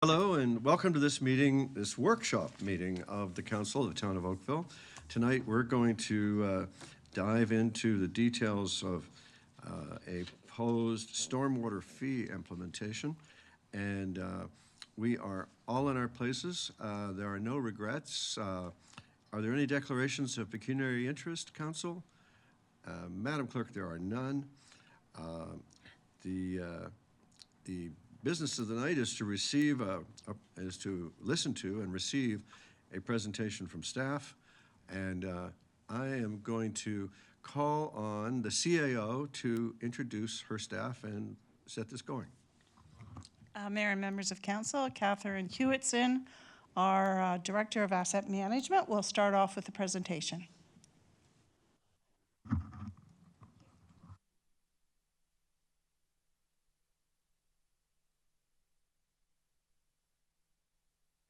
Hello and welcome to this meeting, this workshop meeting of the Council of the Town of Oakville. Tonight we're going to dive into the details of a proposed stormwater fee implementation, and we are all in our places. There are no regrets. Are there any declarations of pecuniary interest, Council? Madam Clerk, there are none. The business of the night is to receive listen to and receive a presentation from staff, and I am going to call on the CAO to introduce her staff and set this going. Mayor and members of council, Catherine Hewitson, our Director of Asset Management, will start off with the presentation.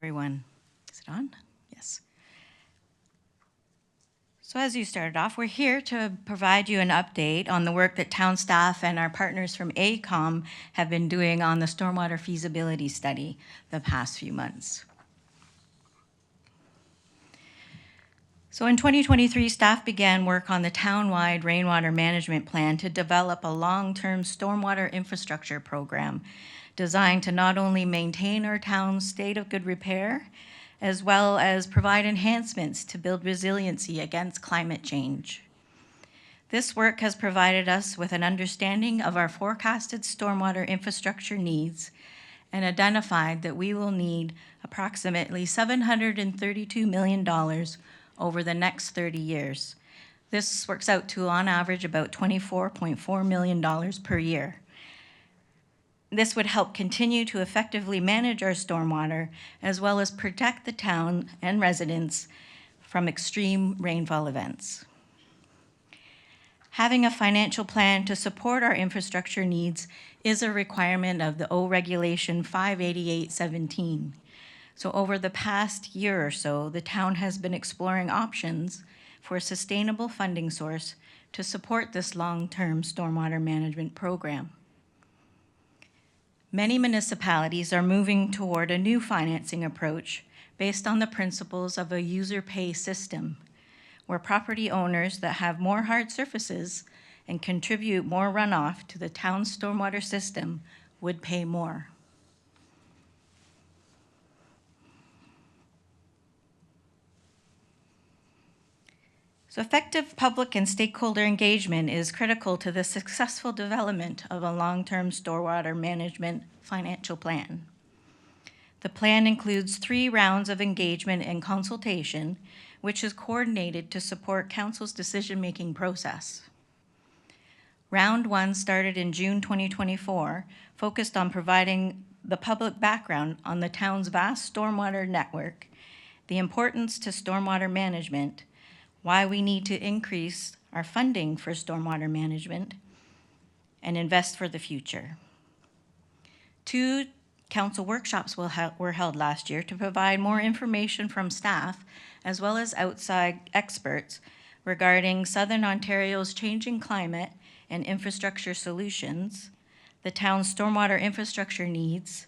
Everyone, is it on? Yes. So as you started off, we're here to provide you an update on the work that town staff and our partners from AECOM have been doing on the stormwater feasibility study the past few months. So in 2023, staff began work on the town-wide rainwater management plan to develop a long-term stormwater infrastructure program designed to not only maintain our town's state of good repair, as well as provide enhancements to build resiliency against climate change. This work has provided us with an understanding of our forecasted stormwater infrastructure needs and identified that we will need approximately $732 million over the next 30 years. This works out to, on average, about $24.4 million per year. This would help continue to effectively manage our stormwater, as well as protect the town and residents from extreme rainfall events. Having a financial plan to support our infrastructure needs is a requirement of the O Regulation 588-17. So over the past year or so, the town has been exploring options for a sustainable funding source to support this long-term stormwater management program. Many municipalities are moving toward a new financing approach based on the principles of a user pay system, where property owners that have more hard surfaces and contribute more runoff to the town's stormwater system would pay more. So effective public and stakeholder engagement is critical to the successful development of a long-term stormwater management financial plan. The plan includes 3 rounds of engagement and consultation, which is coordinated to support council's decision-making process. Round 1 started in June 2024, focused on providing the public background on the town's vast stormwater network, the importance to stormwater management, why we need to increase our funding for stormwater management, and invest for the future. 2 council workshops were held last year to provide more information from staff, as well as outside experts, regarding Southern Ontario's changing climate and infrastructure solutions, the town's stormwater infrastructure needs,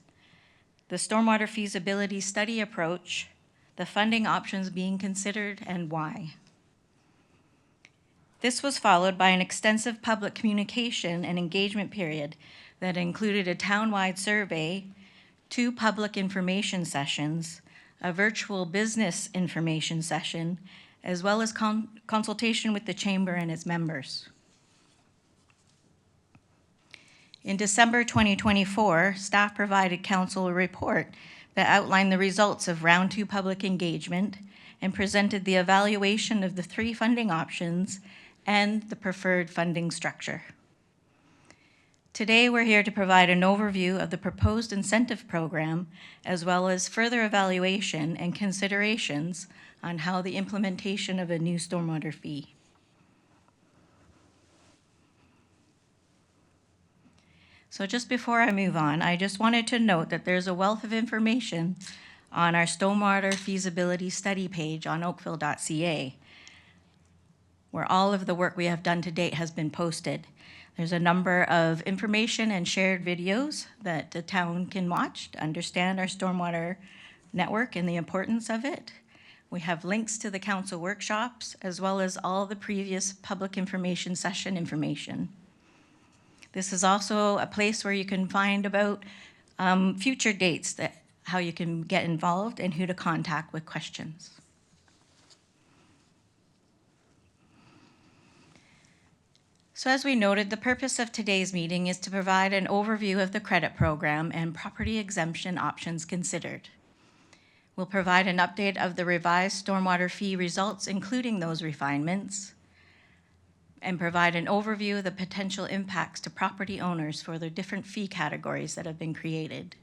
the stormwater feasibility study approach, the funding options being considered, and why. This was followed by an extensive public communication and engagement period that included a town-wide survey, 2 public information sessions, a virtual business information session, as well as consultation with the chamber and its members. In December 2024, staff provided council a report that outlined the results of round 2 public engagement and presented the evaluation of the 3 funding options and the preferred funding structure. Today, we're here to provide an overview of the proposed incentive program, as well as further evaluation and considerations on how the implementation of a new stormwater fee. So just before I move on, I just wanted to note that there's a wealth of information on our stormwater feasibility study page on oakville.ca, where all of the work we have done to date has been posted. There's a number of information and shared videos that the town can watch to understand our stormwater network and the importance of it. We have links to the council workshops, as well as all the previous public information session information. This is also a place where you can find about future dates, how you can get involved and who to contact with questions. So as we noted, the purpose of today's meeting is to provide an overview of the credit program and property exemption options considered. We'll provide an update of the revised stormwater fee results, including those refinements, and provide an overview of the potential impacts to property owners for the different fee categories that have been created.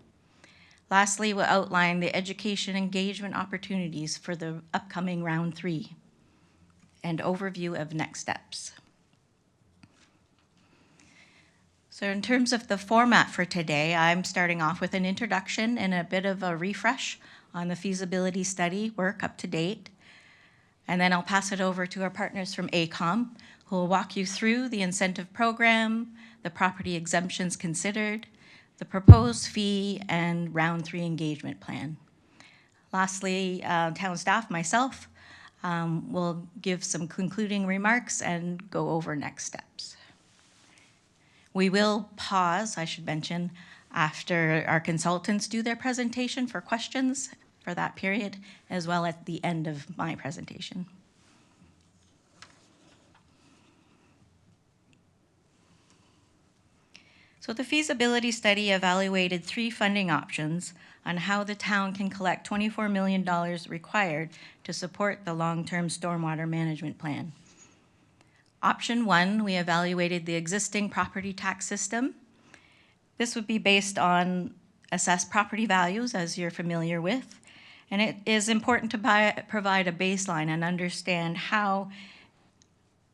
Lastly, we'll outline the education engagement opportunities for the upcoming round 3 and overview of next steps. So in terms of the format for today, I'm starting off with an introduction and a bit of a refresh on the feasibility study work up to date. And then I'll pass it over to our partners from AECOM, who will walk you through the incentive program, the property exemptions considered, the proposed fee, and round 3 engagement plan. Lastly, town staff, myself, will give some concluding remarks and go over next steps. We will pause, I should mention, after our consultants do their presentation for questions for that period, as well at the end of my presentation. So the feasibility study evaluated 3 funding options on how the town can collect $24 million required to support the long-term stormwater management plan. Option 1, we evaluated the existing property tax system. This would be based on assessed property values, as you're familiar with, and it is important to provide a baseline and understand how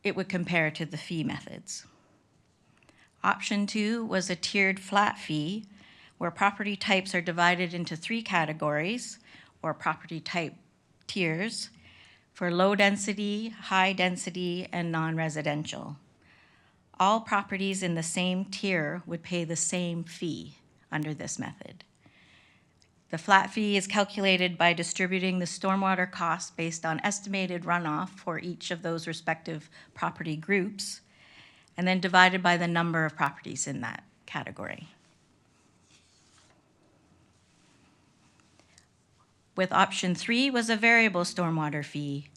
it would compare to the fee methods. Option 2 was a tiered flat fee, where property types are divided into 3 categories, or property type tiers, for low density, high density, and non-residential. All properties in the same tier would pay the same fee under this method. The flat fee is calculated by distributing the stormwater costs based on estimated runoff for each of those respective property groups, and then divided by the number of properties in that category. With option 3 was a variable stormwater fee.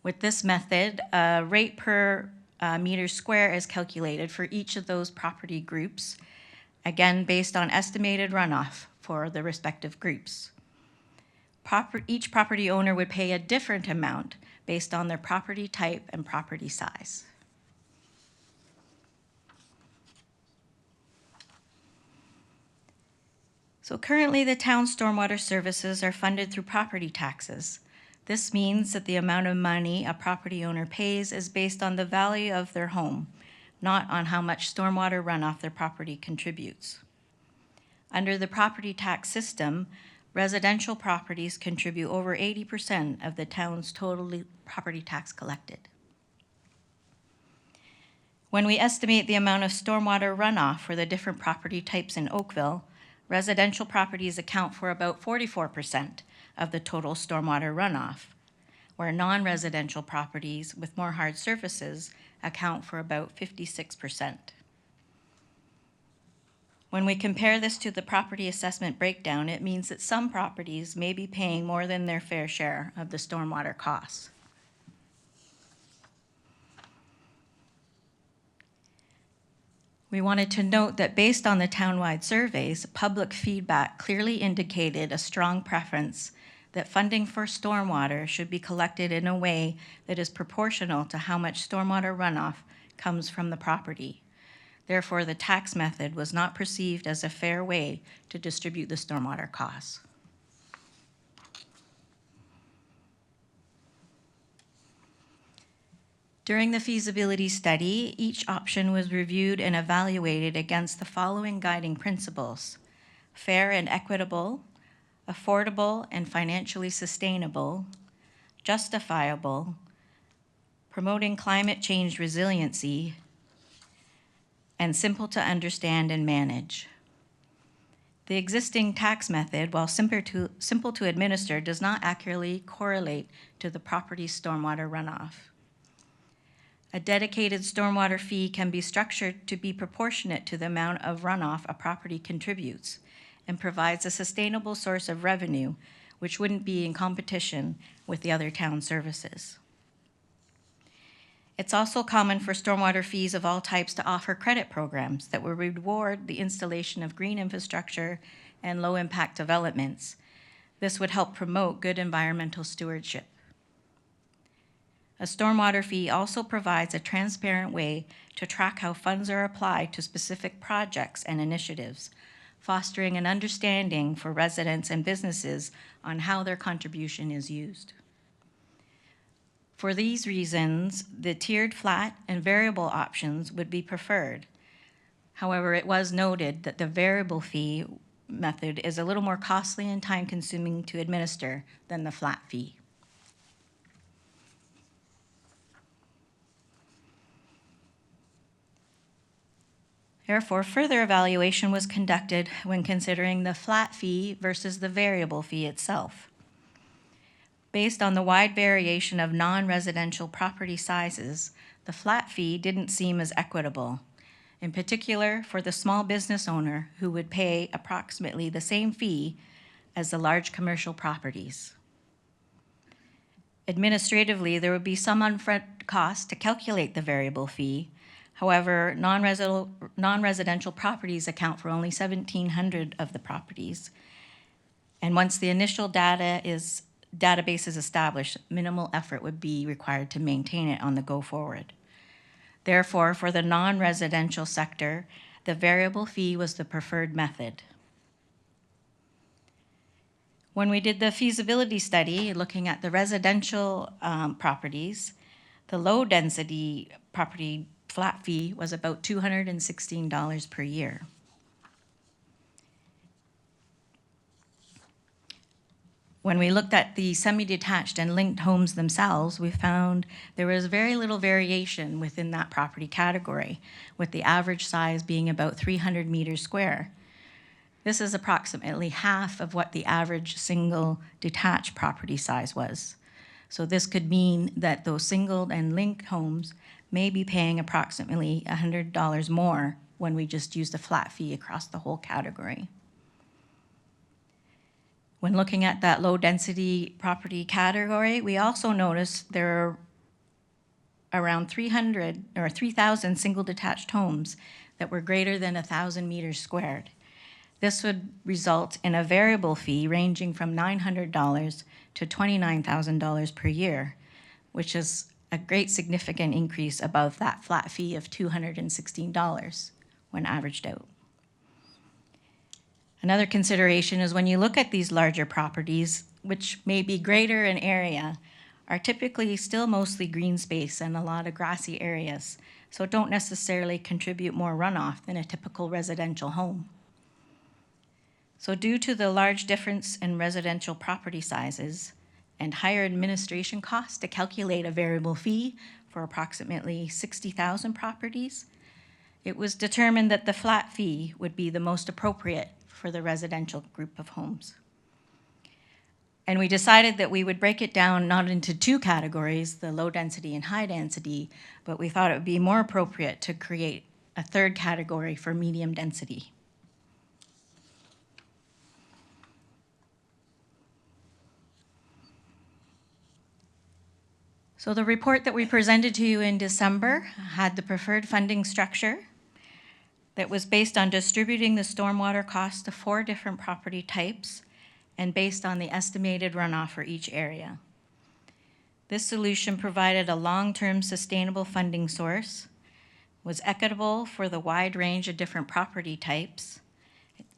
With this method, a rate per meter square is calculated for each of those property groups, again based on estimated runoff for the respective groups. Each property owner would pay a different amount based on their property type and property size. So currently the town's stormwater services are funded through property taxes. This means that the amount of money a property owner pays is based on the value of their home, not on how much stormwater runoff their property contributes. Under the property tax system, residential properties contribute over 80% of the town's total property tax collected. When we estimate the amount of stormwater runoff for the different property types in Oakville, residential properties account for about 44% of the total stormwater runoff, where non-residential properties with more hard surfaces account for about 56%. When we compare this to the property assessment breakdown, it means that some properties may be paying more than their fair share of the stormwater costs. We wanted to note that based on the townwide surveys, public feedback clearly indicated a strong preference that funding for stormwater should be collected in a way that is proportional to how much stormwater runoff comes from the property. Therefore, the tax method was not perceived as a fair way to distribute the stormwater costs. During the feasibility study, each option was reviewed and evaluated against the following guiding principles: fair and equitable, affordable and financially sustainable, justifiable, promoting climate change resiliency, and simple to understand and manage. The existing tax method, while simple to administer, does not accurately correlate to the property's stormwater runoff. A dedicated stormwater fee can be structured to be proportionate to the amount of runoff a property contributes and provides a sustainable source of revenue, which wouldn't be in competition with the other town services. It's also common for stormwater fees of all types to offer credit programs that will reward the installation of green infrastructure and low-impact developments. This would help promote good environmental stewardship. A stormwater fee also provides a transparent way to track how funds are applied to specific projects and initiatives, fostering an understanding for residents and businesses on how their contribution is used. For these reasons, the tiered flat and variable options would be preferred. However, it was noted that the variable fee method is a little more costly and time-consuming to administer than the flat fee. Therefore, further evaluation was conducted when considering the flat fee versus the variable fee itself. Based on the wide variation of non-residential property sizes, the flat fee didn't seem as equitable, in particular for the small business owner who would pay approximately the same fee as the large commercial properties. Administratively, there would be some upfront cost to calculate the variable fee. However, non-residential properties account for only 1,700 of the properties. And once the initial database is established, minimal effort would be required to maintain it on the go forward. Therefore, for the non-residential sector, the variable fee was the preferred method. When we did the feasibility study looking at the residential properties, the low density property flat fee was about $216 per year. When we looked at the semi-detached and linked homes themselves, we found there was very little variation within that property category, with the average size being about 300 meters square. This is approximately half of what the average single detached property size was. So this could mean that those single and linked homes may be paying approximately $100 more when we just used a flat fee across the whole category. When looking at that low density property category, we also noticed there are around 3,000 single detached homes that were greater than 1,000 meters squared. This would result in a variable fee ranging from $900 to $29,000 per year, which is a great significant increase above that flat fee of $216 when averaged out. Another consideration is when you look at these larger properties, which may be greater in area, are typically still mostly green space and a lot of grassy areas, so don't necessarily contribute more runoff than a typical residential home. So due to the large difference in residential property sizes and higher administration costs to calculate a variable fee for approximately 60,000 properties, it was determined that the flat fee would be the most appropriate for the residential group of homes. And we decided that we would break it down not into two categories, the low density and high density, but we thought it would be more appropriate to create a third category for medium density. So the report that we presented to you in December had the preferred funding structure that was based on distributing the stormwater costs to 4 different property types and based on the estimated runoff for each area. This solution provided a long-term sustainable funding source, was equitable for the wide range of different property types,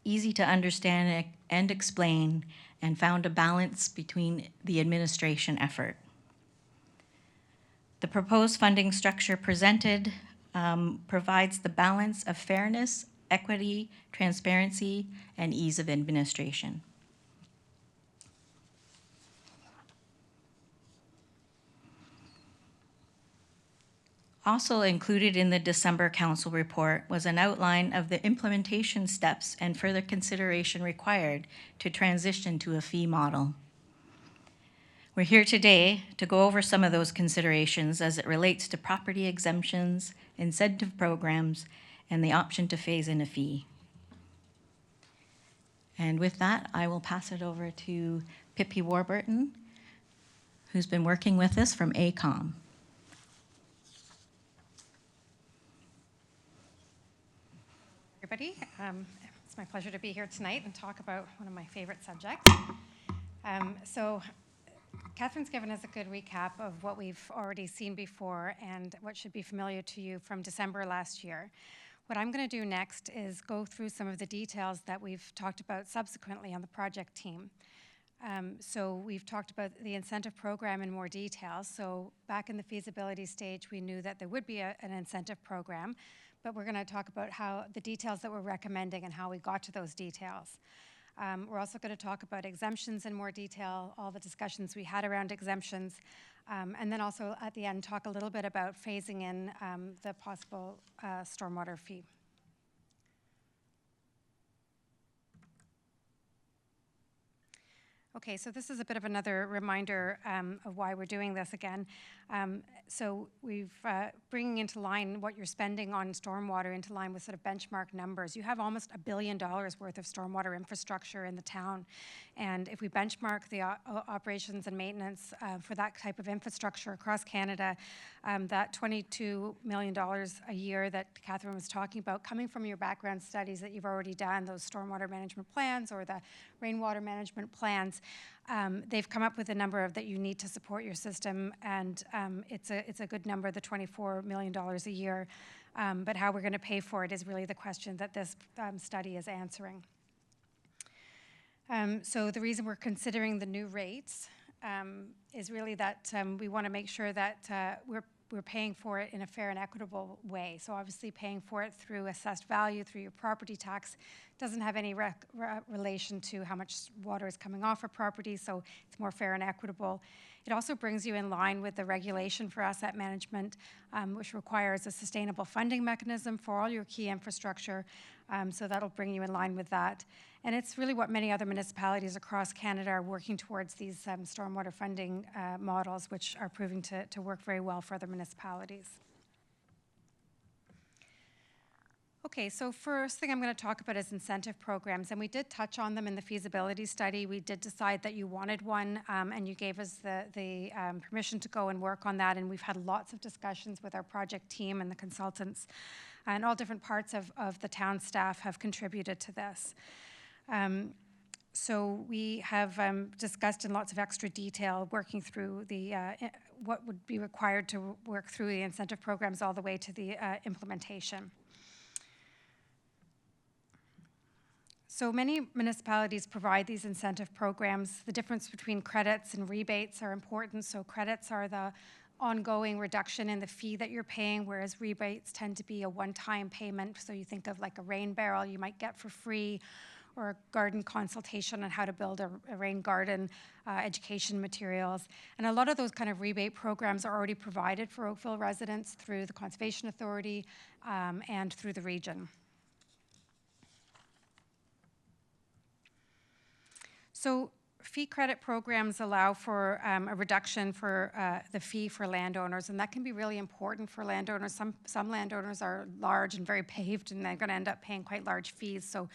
easy to understand and explain, and found a balance between the administration effort. The proposed funding structure presented provides the balance of fairness, equity, transparency, and ease of administration. Also included in the December council report was an outline of the implementation steps and further consideration required to transition to a fee model. We're here today to go over some of those considerations as it relates to property exemptions, incentive programs, and the option to phase in a fee. And with that, I will pass it over to Pippi Warburton, who's been working with us from ACOM. Everybody, it's my pleasure to be here tonight and talk about one of my favorite subjects. So Catherine's given us a good recap of what we've already seen before and what should be familiar to you from December last year. What I'm going to do next is go through some of the details that we've talked about subsequently on the project team. So we've talked about the incentive program in more detail. So back in the feasibility stage, we knew that there would be an incentive program, but we're going to talk about how the details that we're recommending and how we got to those details. We're also going to talk about exemptions in more detail, all the discussions we had around exemptions, and then also at the end talk a little bit about phasing in the possible stormwater fee. Okay, so this is a bit of another reminder of why we're doing this again. So we've bringing into line what you're spending on stormwater into line with sort of benchmark numbers. You have almost $1 billion worth of stormwater infrastructure in the town. And if we benchmark the operations and maintenance for that type of infrastructure across Canada, that $22 million a year that Catherine was talking about, coming from your background studies that you've already done, those stormwater management plans or the rainwater management plans, they've come up with a number that you need to support your system, and it's a good number, the $24 million a year. But how we're going to pay for it is really the question that this study is answering. So the reason we're considering the new rates is really that we want to make sure that we're paying for it in a fair and equitable way. So obviously paying for it through assessed value, through your property tax, doesn't have any relation to how much water is coming off a property, so it's more fair and equitable. It also brings you in line with the regulation for asset management, which requires a sustainable funding mechanism for all your key infrastructure, so that'll bring you in line with that. And it's really what many other municipalities across Canada are working towards, these stormwater funding models, which are proving to work very well for other municipalities. Okay, so first thing I'm going to talk about is incentive programs, and we did touch on them in the feasibility study. We did decide that you wanted one, and you gave us the permission to go and work on that, and we've had lots of discussions with our project team and the consultants, and all different parts of the town staff have contributed to this. So we have discussed in lots of extra detail working through the what would be required to work through the incentive programs all the way to the implementation. So many municipalities provide these incentive programs. The difference between credits and rebates are important. So credits are the ongoing reduction in the fee that you're paying, whereas rebates tend to be a one-time payment. So you think of like a rain barrel you might get for free, or a garden consultation on how to build a rain garden, education materials. And a lot of those kind of rebate programs are already provided for Oakville residents through the Conservation Authority and through the region. So fee credit programs allow for a reduction for the fee for landowners, and that can be really important for landowners. Some landowners are large and very paved, and they're going to end up paying quite large fees. So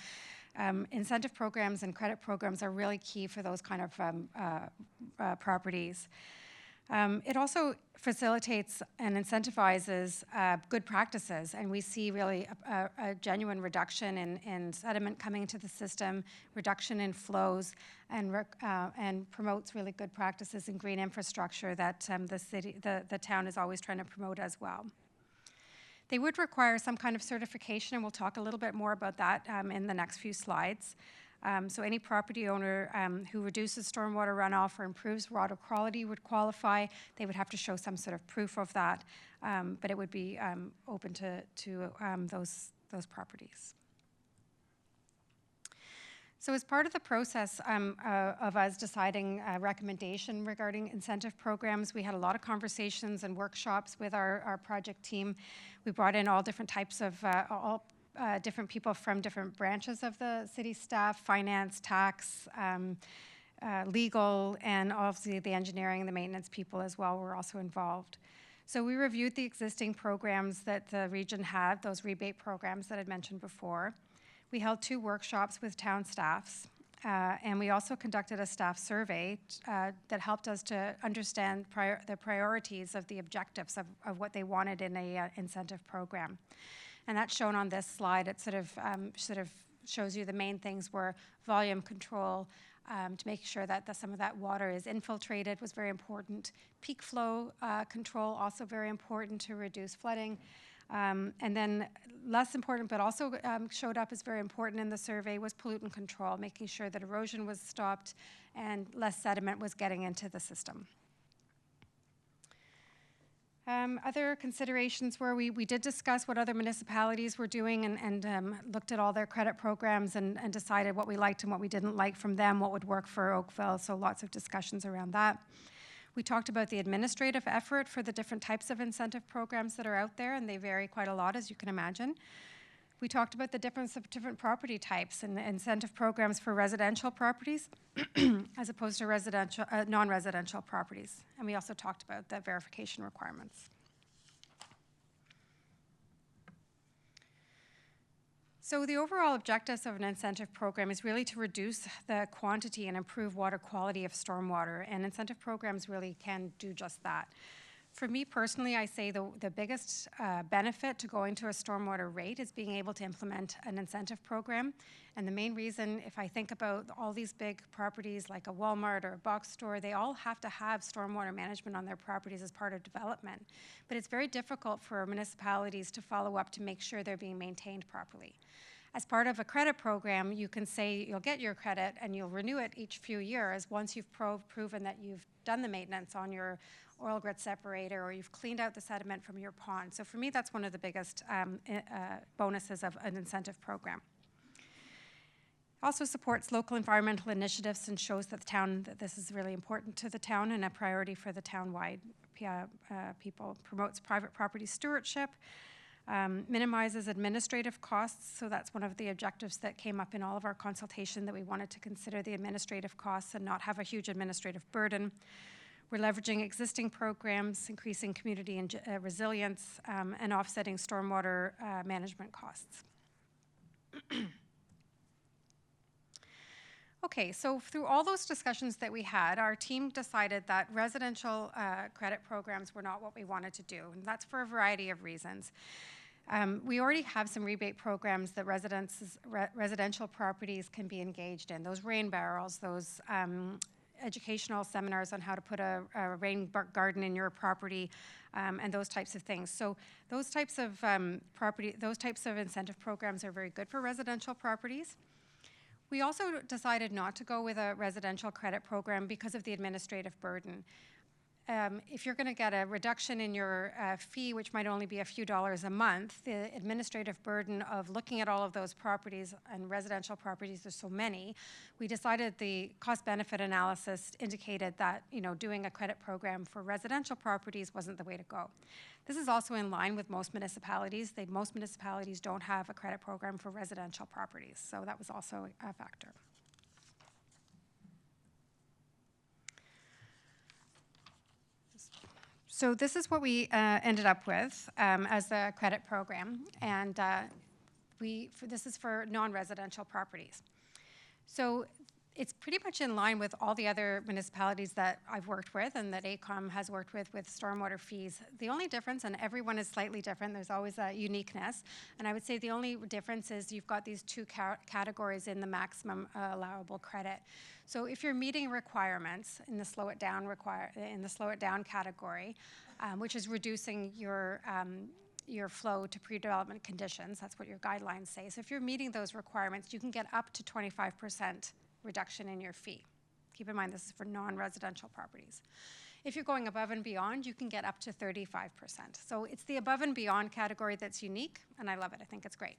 incentive programs and credit programs are really key for those kind of properties. It also facilitates and incentivizes good practices, and we see really a genuine reduction in sediment coming into the system, reduction in flows, and promotes really good practices in green infrastructure that the town is always trying to promote as well. They would require some kind of certification, and we'll talk a little bit more about that in the next few slides. So any property owner who reduces stormwater runoff or improves water quality would qualify. They would have to show some sort of proof of that, but it would be open to those properties. So as part of the process of us deciding a recommendation regarding incentive programs, we had a lot of conversations and workshops with our project team. We brought in all different types of, different people from different branches of the city staff, finance, tax, legal, and obviously the engineering and the maintenance people as well were also involved. So we reviewed the existing programs that the region had, those rebate programs that I'd mentioned before. We held 2 workshops with town staffs, and we also conducted a staff survey that helped us to understand the priorities of the objectives of what they wanted in a incentive program. And that's shown on this slide. It sort of shows you the main things were volume control, to make sure that some of that water is infiltrated was very important. Peak flow control, also very important to reduce flooding. And then less important, but also showed up as very important in the survey, was pollutant control, making sure that erosion was stopped and less sediment was getting into the system. Other considerations were we did discuss what other municipalities were doing and looked at all their credit programs and decided what we liked and what we didn't like from them, what would work for Oakville, so lots of discussions around that. We talked about the administrative effort for the different types of incentive programs that are out there, and they vary quite a lot, as you can imagine. We talked about the difference of different property types and incentive programs for residential properties as opposed to non-residential properties. And we also talked about the verification requirements. So the overall objectives of an incentive program is really to reduce the quantity and improve water quality of stormwater, and incentive programs really can do just that. For me personally, I say the biggest benefit to going to a stormwater rate is being able to implement an incentive program. And the main reason, if I think about all these big properties like a Walmart or a box store, they all have to have stormwater management on their properties as part of development. But it's very difficult for municipalities to follow up to make sure they're being maintained properly. As part of a credit program, you can say you'll get your credit and you'll renew it each few years once you've proven that you've done the maintenance on your oil grit separator or you've cleaned out the sediment from your pond. So for me, that's one of the biggest bonuses of an incentive program. Also supports local environmental initiatives and shows that the town, that this is really important to the town and a priority for the town-wide people. Promotes private property stewardship. Minimizes administrative costs, so that's one of the objectives that came up in all of our consultation, that we wanted to consider the administrative costs and not have a huge administrative burden. We're leveraging existing programs, increasing community and resilience, and offsetting stormwater management costs. Okay, so through all those discussions that we had, our team decided that residential credit programs were not what we wanted to do, and that's for a variety of reasons. We already have some rebate programs that residential properties can be engaged in. Those rain barrels, those educational seminars on how to put a rain garden in your property, and those types of things. So those types of incentive programs are very good for residential properties. We also decided not to go with a residential credit program because of the administrative burden. If you're going to get a reduction in your fee, which might only be a few dollars a month, the administrative burden of looking at all of those properties, and residential properties, there's so many, we decided the cost-benefit analysis indicated that doing a credit program for residential properties wasn't the way to go. This is also in line with most municipalities. Most municipalities don't have a credit program for residential properties, so that was also a factor. So this is what we ended up with as a credit program, and this is for non-residential properties. So it's pretty much in line with all the other municipalities that I've worked with and that AECOM has worked with stormwater fees. The only difference, and everyone is slightly different, there's always a uniqueness, and I would say the only difference is you've got these 2 categories in the maximum allowable credit. So if you're meeting requirements in the slow it down category, which is reducing your flow to pre-development conditions, that's what your guidelines say. So if you're meeting those requirements, you can get up to 25% reduction in your fee. Keep in mind, this is for non-residential properties. If you're going above and beyond, you can get up to 35%. So it's the above and beyond category that's unique, and I love it. I think it's great.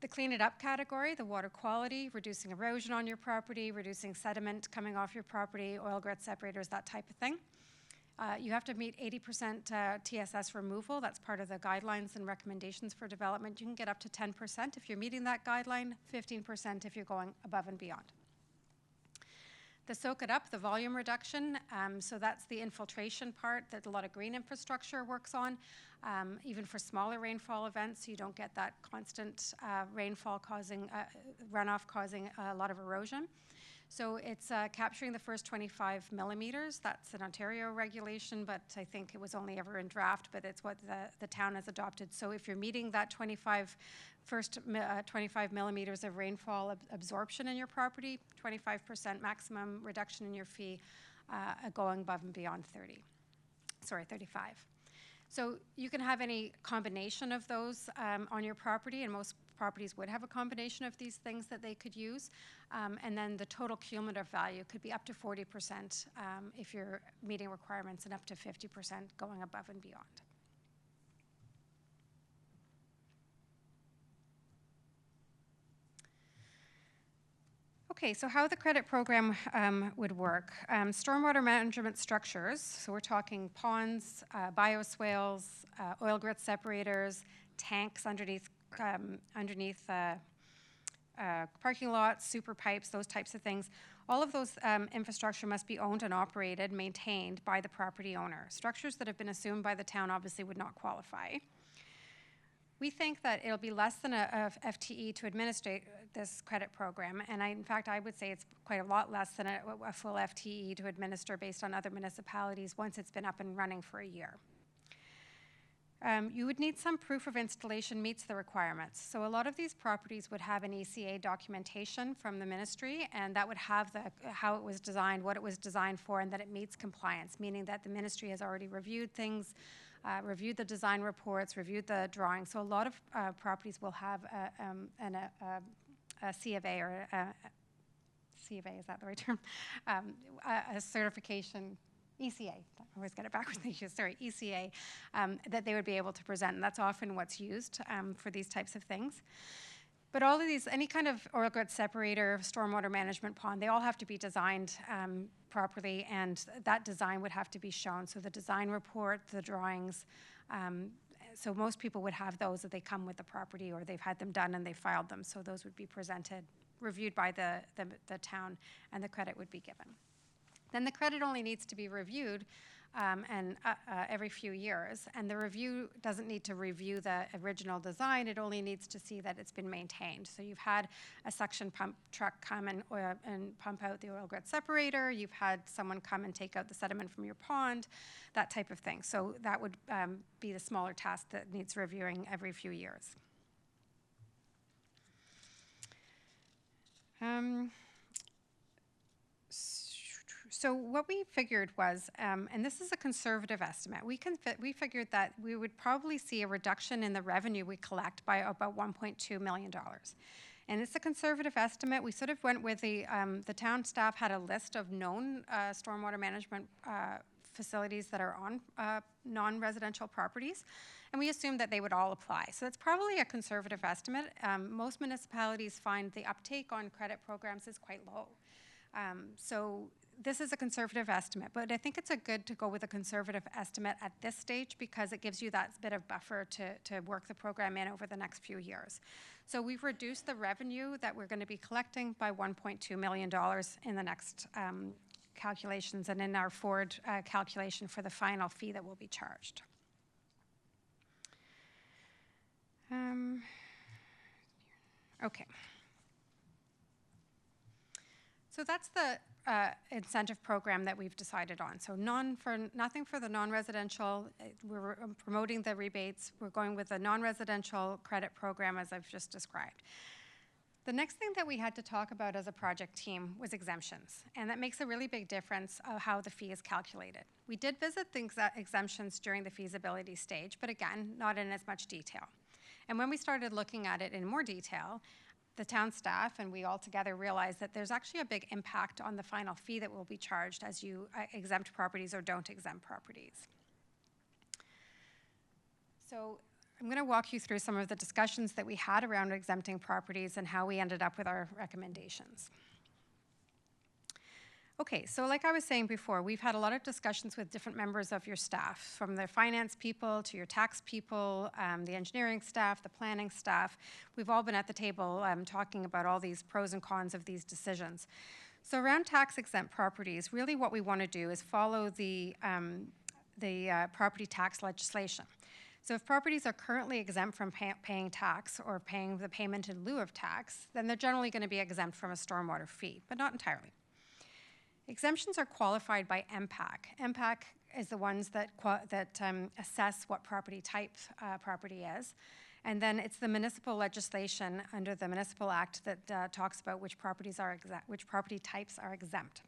The clean it up category, the water quality, reducing erosion on your property, reducing sediment coming off your property, oil grit separators, that type of thing. You have to meet 80% TSS removal. That's part of the guidelines and recommendations for development. You can get up to 10% if you're meeting that guideline, 15% if you're going above and beyond. The soak it up, the volume reduction, so that's the infiltration part that a lot of green infrastructure works on, even for smaller rainfall events, so you don't get that constant rainfall causing, runoff causing a lot of erosion. So it's capturing the first 25 millimeters. That's an Ontario regulation, but I think it was only ever in draft, but it's what the town has adopted. So if you're meeting that 25 millimeters of rainfall absorption in your property, 25% maximum reduction in your fee, going above and beyond 35. So you can have any combination of those on your property, and most properties would have a combination of these things that they could use. And then the total cumulative value could be up to 40% if you're meeting requirements, and up to 50% going above and beyond. Okay, so how the credit program would work. Stormwater management structures, so we're talking ponds, bioswales, oil grit separators, tanks underneath parking lots, super pipes, those types of things. All of those infrastructure must be owned and operated, maintained by the property owner. Structures that have been assumed by the town obviously would not qualify. We think that it'll be less than a FTE to administrate this credit program, and in fact, I would say it's quite a lot less than a full FTE to administer based on other municipalities once it's been up and running for a year. You would need some proof of installation meets the requirements. So a lot of these properties would have an ECA documentation from the ministry, and that would have how it was designed, what it was designed for, and that it meets compliance, meaning that the ministry has already reviewed things, reviewed the design reports, reviewed the drawings. So a lot of properties will have a C of A, or C of A, is that the right term? A certification, ECA, I always get it backwards, sorry, ECA, that they would be able to present, and that's often what's used for these types of things. But all of these, any kind of oil grit separator, stormwater management pond, they all have to be designed properly, and that design would have to be shown. So the design report, the drawings, so most people would have those if they come with the property, or they've had them done and they filed them. So those would be presented, reviewed by the town, and the credit would be given. Then the credit only needs to be reviewed every few years, and the review doesn't need to review the original design. It only needs to see that it's been maintained. So you've had a suction pump truck come and pump out the oil grit separator. You've had someone come and take out the sediment from your pond, that type of thing. So that would be the smaller task that needs reviewing every few years. So what we figured was, and this is a conservative estimate, we figured that we would probably see a reduction in the revenue we collect by about $1.2 million. And it's a conservative estimate. We sort of went with the town staff had a list of known stormwater management facilities that are on non-residential properties, and we assumed that they would all apply. So that's probably a conservative estimate. Most municipalities find the uptake on credit programs is quite low. So this is a conservative estimate, but I think it's good to go with a conservative estimate at this stage, because it gives you that bit of buffer to work the program in over the next few years. So we've reduced the revenue that we're going to be collecting by $1.2 million in the next calculations, and in our forward calculation for the final fee that will be charged. Okay. So that's the incentive program that we've decided on. So nothing for the non-residential. We're promoting the rebates. We're going with a non-residential credit program, as I've just described. The next thing that we had to talk about as a project team was exemptions, and that makes a really big difference of how the fee is calculated. We did visit the exemptions during the feasibility stage, but again, not in as much detail. And when we started looking at it in more detail, the town staff and we all together realized that there's actually a big impact on the final fee that will be charged as you exempt properties or don't exempt properties. So I'm going to walk you through some of the discussions that we had around exempting properties and how we ended up with our recommendations. Okay, so like I was saying before, we've had a lot of discussions with different members of your staff, from the finance people to your tax people, the engineering staff, the planning staff. We've all been at the table talking about all these pros and cons of these decisions. So around tax-exempt properties, really what we want to do is follow the property tax legislation. So if properties are currently exempt from paying tax or paying the payment in lieu of tax, then they're generally going to be exempt from a stormwater fee, but not entirely. Exemptions are qualified by MPAC. MPAC is the ones that assess what property type property is. And then it's the municipal legislation under the Municipal Act that talks about which property types are exempt.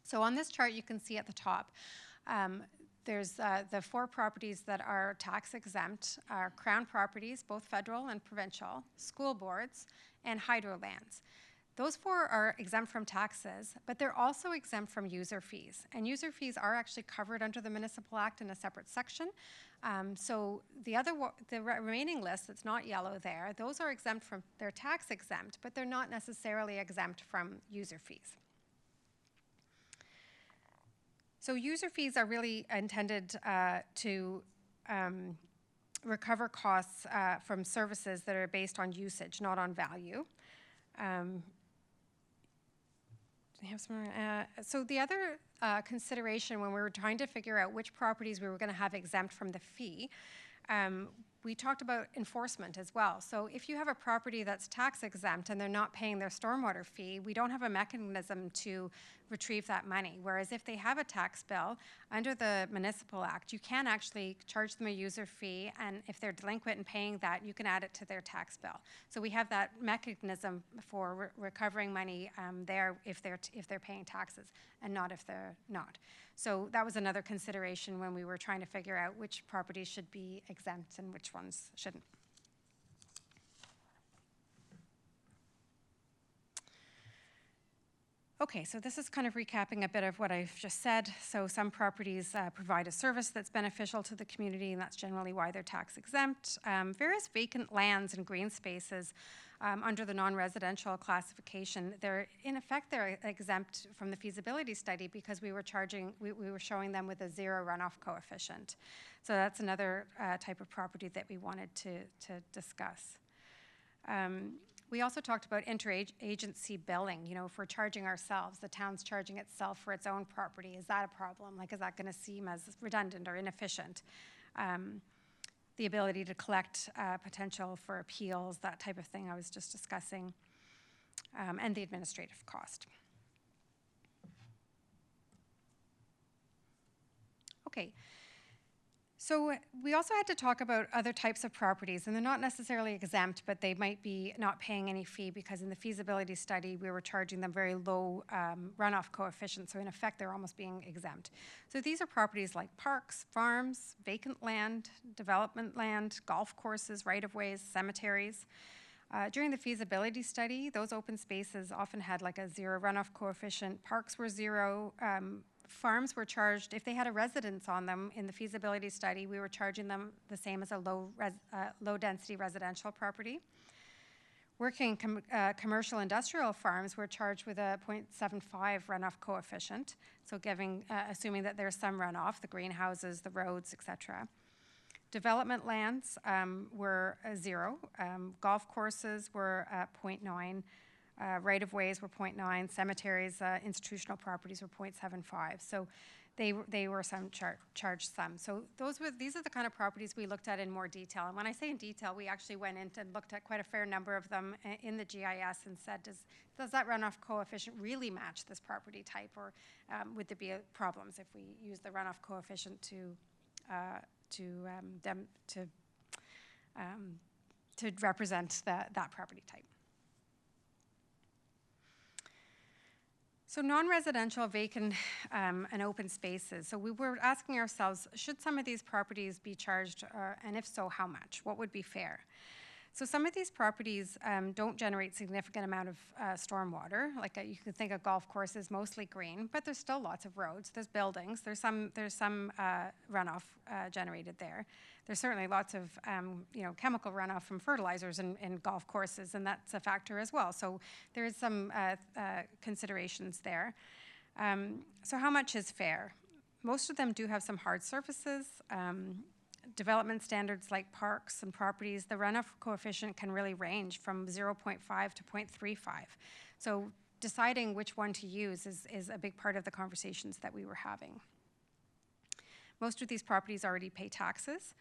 So on this chart, you can see at the top, there's the 4 properties that are tax exempt are Crown properties, both federal and provincial, school boards, and hydro lands. Those 4 are exempt from taxes, but they're also exempt from user fees. And user fees are actually covered under the Municipal Act in a separate section. So the remaining list that's not yellow there, those are exempt from, they're tax exempt, but they're not necessarily exempt from user fees. So user fees are really intended to recover costs from services that are based on usage, not on value. So the other consideration when we were trying to figure out which properties we were going to have exempt from the fee, we talked about enforcement as well. So if you have a property that's tax exempt and they're not paying their stormwater fee, we don't have a mechanism to retrieve that money. Whereas if they have a tax bill, under the Municipal Act, you can actually charge them a user fee, and if they're delinquent in paying that, you can add it to their tax bill. So we have that mechanism for recovering money there if they're paying taxes, and not if they're not. So that was another consideration when we were trying to figure out which properties should be exempt and which ones shouldn't. Okay, so this is kind of recapping a bit of what I've just said. So some properties provide a service that's beneficial to the community, and that's generally why they're tax exempt. Various vacant lands and green spaces under the non-residential classification, they're exempt from the feasibility study because we were showing them with a 0 runoff coefficient. So that's another type of property that we wanted to discuss. We also talked about interagency billing. You know, if we're charging ourselves, the town's charging itself for its own property, is that a problem? Like, is that going to seem as redundant or inefficient? The ability to collect potential for appeals, that type of thing I was just discussing, and the administrative cost. Okay. So we also had to talk about other types of properties, and they're not necessarily exempt, but they might be not paying any fee because in the feasibility study, we were charging them very low runoff coefficients, so in effect, they're almost being exempt. So these are properties like parks, farms, vacant land, development land, golf courses, right-of-ways, cemeteries. During the feasibility study, those open spaces often had like a 0 runoff coefficient. Parks were 0. Farms were charged, if they had a residence on them in the feasibility study, we were charging them the same as a low-density residential property. Working commercial industrial farms were charged with a 0.75 runoff coefficient, so assuming that there's some runoff, the greenhouses, the roads, etc. Development lands were 0. Golf courses were 0.9. Right-of-ways were 0.9, cemeteries, institutional properties were 0.75. So they were charged some. So these are the kind of properties we looked at in more detail. And when I say in detail, we actually went in and looked at quite a fair number of them in the GIS and said, does that runoff coefficient really match this property type, or would there be problems if we use the runoff coefficient to represent that property type? So non-residential, vacant, and open spaces. So we were asking ourselves, should some of these properties be charged, and if so, how much? What would be fair? So some of these properties don't generate significant amount of stormwater. Like you can think of golf courses, mostly green, but there's still lots of roads. There's buildings. There's some runoff generated there. There's certainly lots of chemical runoff from fertilizers in golf courses, and that's a factor as well. So there is some considerations there. So how much is fair? Most of them do have some hard surfaces. Development standards like parks and properties, the runoff coefficient can really range from 0.5 to 0.35. So deciding which one to use is a big part of the conversations that we were having. Most of these properties already pay taxes.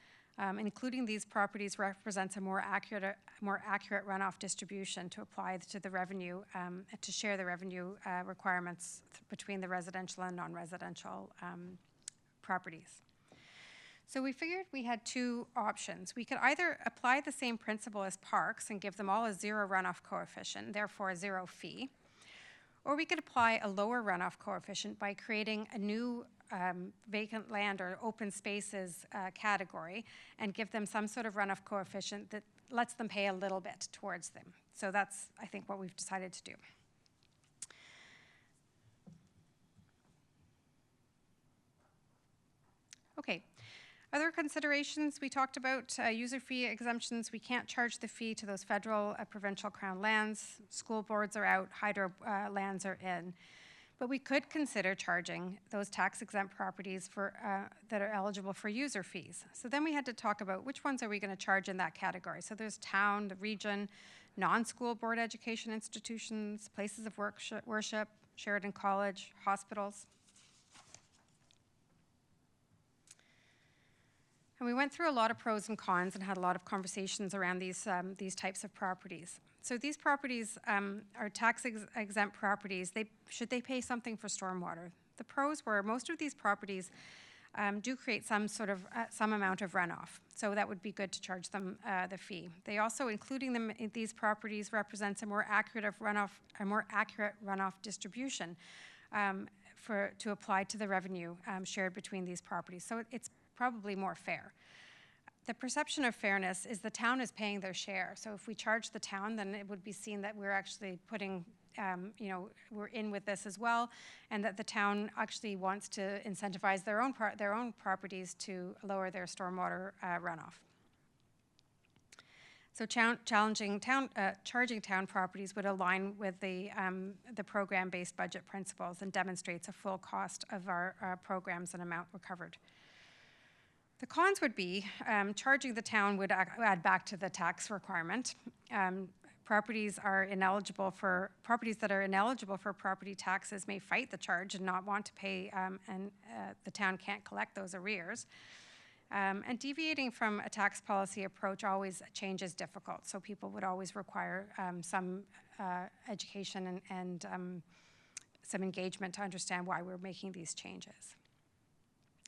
Including these properties represents a more accurate runoff distribution to apply to the revenue, to share the revenue requirements between the residential and non-residential properties. So we figured we had two options. We could either apply the same principle as parks and give them all a 0 runoff coefficient, therefore a 0 fee, or we could apply a lower runoff coefficient by creating a new vacant land or open spaces category and give them some sort of runoff coefficient that lets them pay a little bit towards them. So that's, I think, what we've decided to do. Okay. Other considerations we talked about, user fee exemptions. We can't charge the fee to those federal, provincial crown lands. School boards are out, hydro lands are in. But we could consider charging those tax-exempt properties for, that are eligible for user fees. So then we had to talk about which ones are we going to charge in that category. So there's town, the region, non-school board education institutions, places of worship, Sheridan College, hospitals. And we went through a lot of pros and cons and had a lot of conversations around these types of properties. So these properties are tax-exempt properties. Should they pay something for stormwater? The pros were most of these properties do create some amount of runoff. So that would be good to charge them the fee. They also, including them in these properties, represents a more accurate runoff distribution to apply to the revenue shared between these properties. So it's probably more fair. The perception of fairness is the town is paying their share. So if we charge the town, then it would be seen that we're actually putting, we're in with this as well, and that the town actually wants to incentivize their own properties to lower their stormwater runoff. So charging town properties would align with the program-based budget principles and demonstrates a full cost of our programs and amount recovered. The cons would be charging the town would add back to the tax requirement. Properties that are ineligible for property taxes may fight the charge and not want to pay, and the town can't collect those arrears. And deviating from a tax policy approach always change is difficult, so people would always require some education and some engagement to understand why we're making these changes.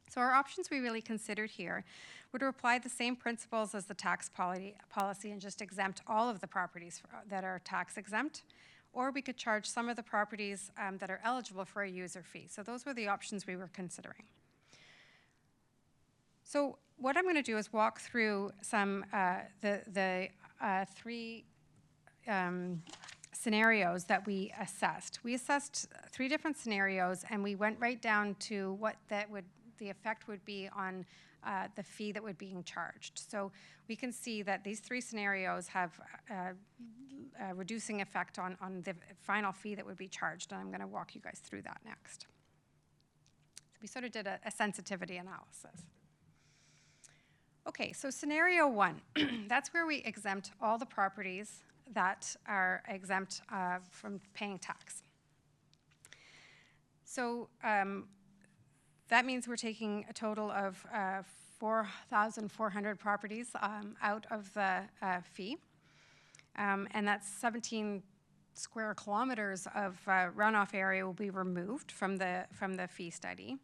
So our options we really considered here were to apply the same principles as the tax policy and just exempt all of the properties that are tax exempt, or we could charge some of the properties that are eligible for a user fee. So those were the options we were considering. So what I'm going to do is walk through some the three scenarios that we assessed. We assessed 3 different scenarios, and we went right down to what the effect would be on the fee that would be being charged. So we can see that these 3 scenarios have a reducing effect on the final fee that would be charged, and I'm going to walk you guys through that next. So we sort of did a sensitivity analysis. Okay, so scenario 1, that's where we exempt all the properties that are exempt from paying tax. So that means we're taking a total of 4,400 properties out of the fee, and that's 17 square kilometers of runoff area will be removed from the fee study.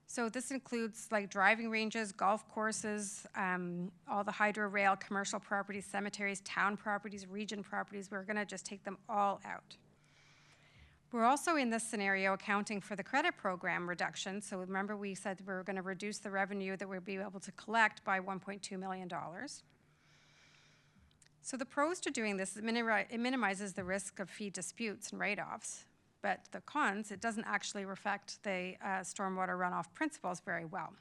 So this includes like driving ranges, golf courses, all the hydro rail, commercial properties, cemeteries, town properties, region properties. We're going to just take them all out. We're also in this scenario accounting for the credit program reduction. So remember we said we were going to reduce the revenue that we'll be able to collect by $1.2 million. So the pros to doing this is it minimizes the risk of fee disputes and write-offs, but the cons, it doesn't actually reflect the stormwater runoff principles very well.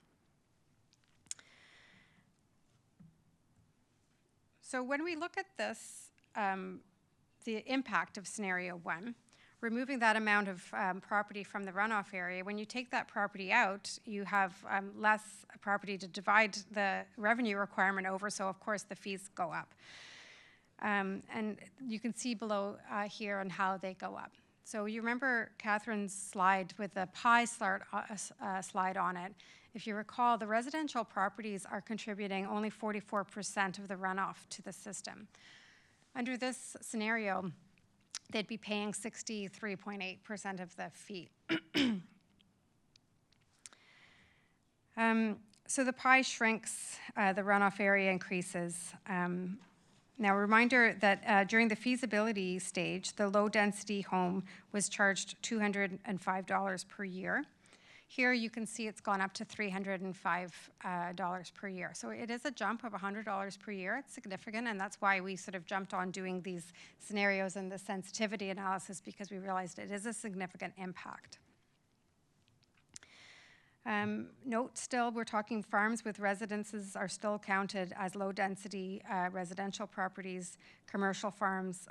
So when we look at this, the impact of scenario 1, removing that amount of property from the runoff area, when you take that property out, you have less property to divide the revenue requirement over, so of course the fees go up. And you can see below here on how they go up. So you remember Catherine's slide with the pie slide on it. If you recall, the residential properties are contributing only 44% of the runoff to the system. Under this scenario, they'd be paying 63.8% of the fee. So the pie shrinks, the runoff area increases. Now, a reminder that during the feasibility stage, the low-density home was charged $205 per year. Here you can see it's gone up to $305 per year. So it is a jump of $100 per year. It's significant, and that's why we sort of jumped on doing these scenarios and the sensitivity analysis, because we realized it is a significant impact. Note still, we're talking farms with residences are still counted as low-density residential properties. Commercial farms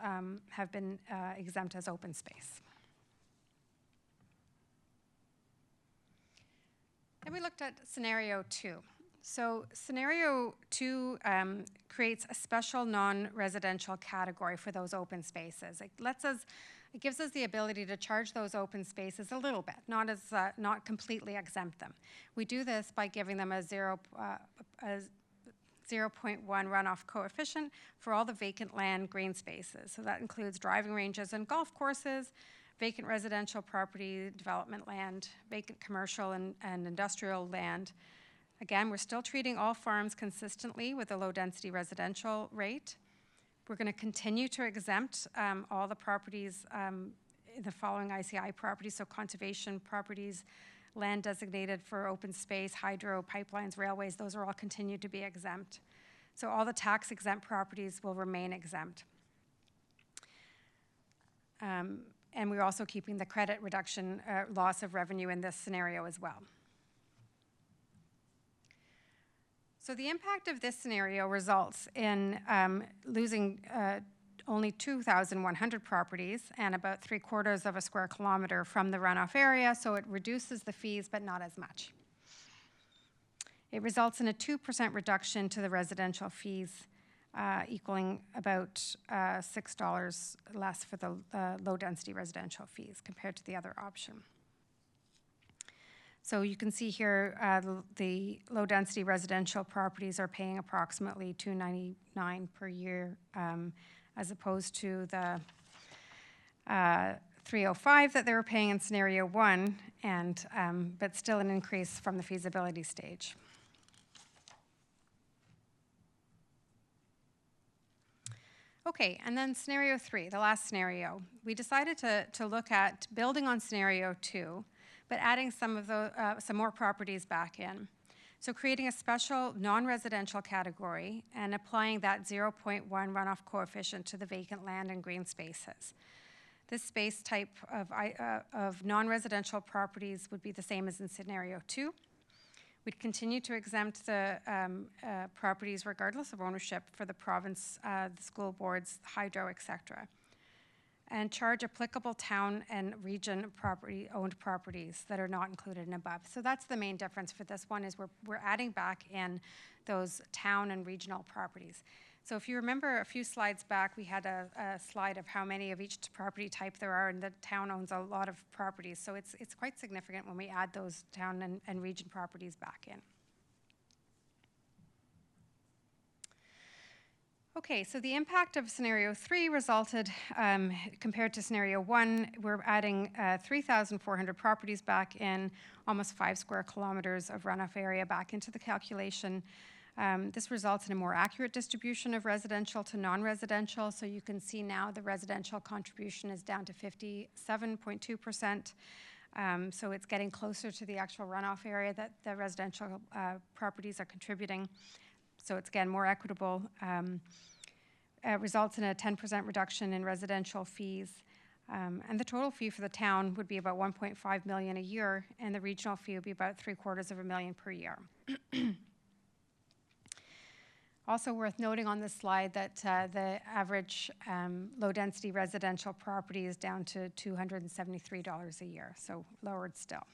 have been exempt as open space. Then we looked at scenario 2. So scenario 2 creates a special non-residential category for those open spaces. It gives us the ability to charge those open spaces a little bit, not completely exempt them. We do this by giving them a 0.1 runoff coefficient for all the vacant land green spaces. So that includes driving ranges and golf courses, vacant residential property, development land, vacant commercial and industrial land. Again, we're still treating all farms consistently with a low-density residential rate. We're going to continue to exempt all the properties in the following ICI properties, so conservation properties, land designated for open space, hydro, pipelines, railways, those are all continued to be exempt. So all the tax-exempt properties will remain exempt. And we're also keeping the credit reduction loss of revenue in this scenario as well. So the impact of this scenario results in losing only 2,100 properties and about 3/4 of a square kilometer from the runoff area, so it reduces the fees, but not as much. It results in a 2% reduction to the residential fees, equaling about $6 less for the low-density residential fees compared to the other option. So you can see here the low-density residential properties are paying approximately $299 per year as opposed to the $305 that they were paying in scenario 1, and but still an increase from the feasibility stage. Okay, and then scenario 3, the last scenario. We decided to look at building on scenario 2, but adding some more properties back in. So creating a special non-residential category and applying that 0.1 runoff coefficient to the vacant land and green spaces. This space type of non-residential properties would be the same as in scenario 2. We'd continue to exempt the properties regardless of ownership for the province, the school boards, hydro, etc. And charge applicable town and region owned properties that are not included in above. So that's the main difference for this one, is we're adding back in those town and regional properties. So if you remember a few slides back, we had a slide of how many of each property type there are, and the town owns a lot of properties. So it's quite significant when we add those town and region properties back in. Okay, so the impact of scenario 3 resulted, compared to scenario 1, we're adding 3,400 properties back in, almost 5 square kilometers of runoff area back into the calculation. This results in a more accurate distribution of residential to non-residential. So you can see now the residential contribution is down to 57.2%. So it's getting closer to the actual runoff area that the residential properties are contributing. So it's, again, more equitable. results in a 10% reduction in residential fees. And the total fee for the town would be about 1.5 million a year, and the regional fee would be about $750,000 per year. Also worth noting on this slide that the average low-density residential property is down to $273 a year, so lowered still.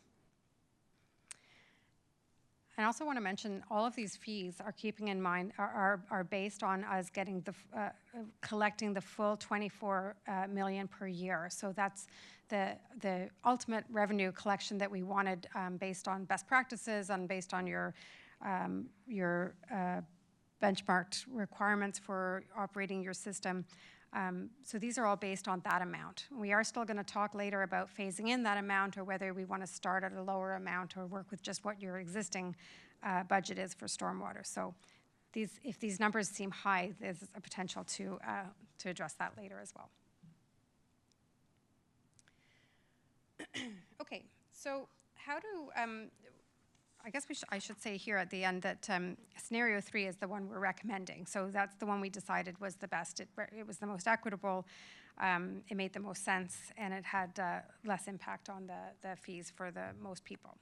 I also want to mention all of these fees are keeping in mind are based on us getting collecting the full 24 million per year. So that's the ultimate revenue collection that we wanted, based on best practices and based on your benchmarked requirements for operating your system. So these are all based on that amount. We are still going to talk later about phasing in that amount, or whether we want to start at a lower amount or work with just what your existing budget is for stormwater. So if these numbers seem high, there's a potential to address that later as well. Okay, so how do I guess I should say here at the end that scenario 3 is the one we're recommending. So that's the one we decided was the best. It was the most equitable, it made the most sense, and it had less impact on the fees for the most people.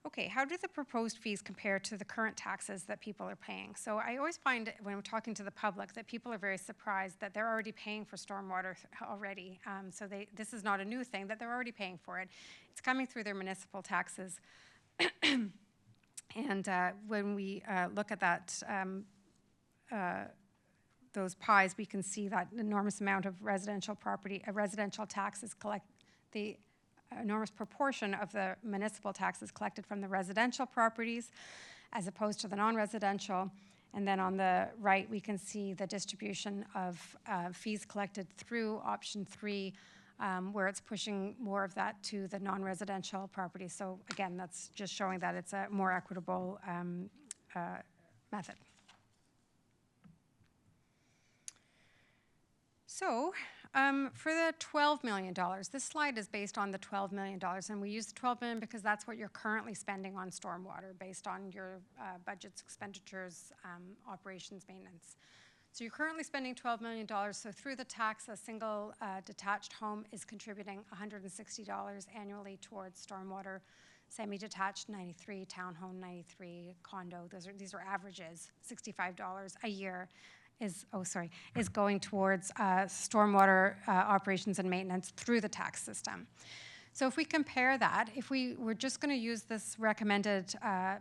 Okay, how do the proposed fees compare to the current taxes that people are paying? So I always find when I'm talking to the public that people are very surprised that they're already paying for stormwater already. So this is not a new thing, that they're already paying for it. It's coming through their municipal taxes. And when we look at that, those pies, we can see that enormous amount of residential taxes the enormous proportion of the municipal taxes collected from the residential properties as opposed to the non-residential. And then on the right, we can see the distribution of fees collected through option 3, where it's pushing more of that to the non-residential properties. So again, that's just showing that it's a more equitable method. So for the $12 million, this slide is based on the $12 million, and we use the $12 million because that's what you're currently spending on stormwater based on your budgets, expenditures, operations, maintenance. So you're currently spending $12 million, so through the tax, a single detached home is contributing $160 annually towards stormwater, semi-detached 93, townhome 93, condo, these are averages, $65 a year. Is going towards stormwater operations and maintenance through the tax system. So if we compare that, if we were just going to use this recommended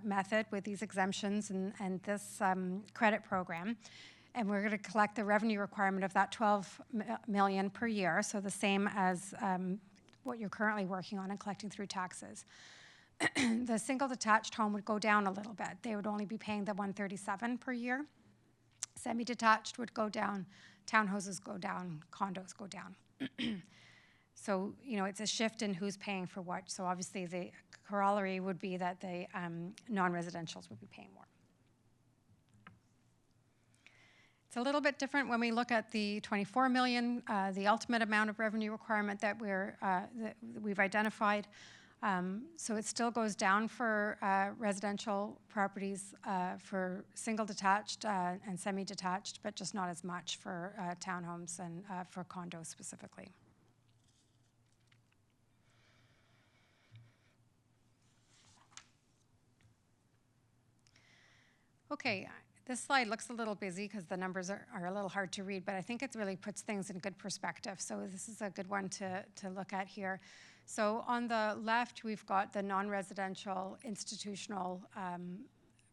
method with these exemptions and this credit program, and we're going to collect the revenue requirement of that $12 million per year, so the same as what you're currently working on and collecting through taxes, the single detached home would go down a little bit. They would only be paying the $137 per year. Semi-detached would go down, townhouses go down, condos go down. So, it's a shift in who's paying for what. So obviously the corollary would be that the non-residentials would be paying more. It's a little bit different when we look at the 24 million, the ultimate amount of revenue requirement that we've identified. So it still goes down for residential properties, for single detached and semi-detached, but just not as much for townhomes and for condos specifically. Okay, this slide looks a little busy because the numbers are a little hard to read, but I think it really puts things in good perspective. So this is a good one to look at here. So on the left, we've got the non-residential institutional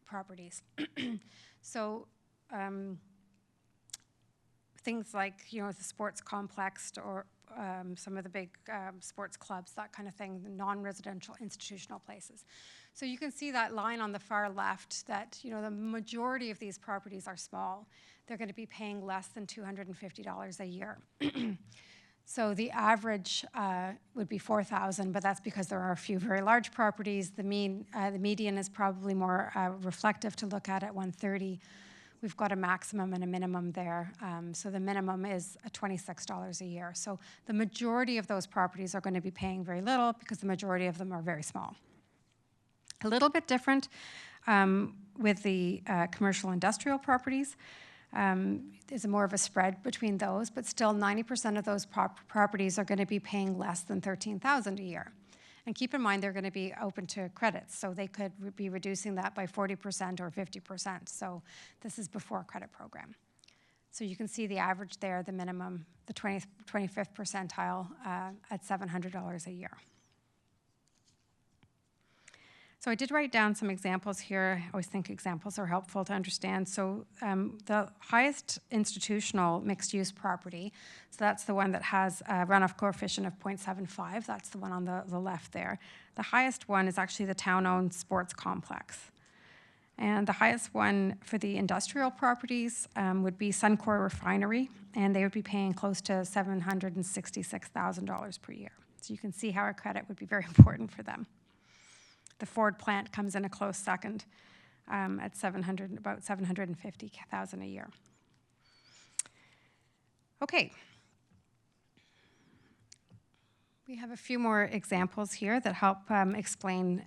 properties. So things like, the sports complex or some of the big sports clubs, that kind of thing, the non-residential institutional places. So you can see that line on the far left that, the majority of these properties are small. They're going to be paying less than $250 a year. So the average would be $4,000, but that's because there are a few very large properties. The median is probably more reflective to look at $130. We've got a maximum and a minimum there. So the minimum is $26 a year. So the majority of those properties are going to be paying very little because the majority of them are very small. A little bit different with the commercial industrial properties. There's more of a spread between those, but still 90% of those properties are going to be paying less than $13,000 a year. And keep in mind, they're going to be open to credits, so they could be reducing that by 40% or 50%. So this is before credit program. So you can see the average there, the minimum, the 25th percentile at $700 a year. So I did write down some examples here. I always think examples are helpful to understand. So the highest institutional mixed-use property, so that's the one that has a runoff coefficient of 0.75. That's the one on the left there. The highest one is actually the town-owned sports complex. And the highest one for the industrial properties would be Suncor Refinery, and they would be paying close to $766,000 per year. So you can see how our credit would be very important for them. The Ford plant comes in a close second at about $750,000 a year. Okay. We have a few more examples here that help explain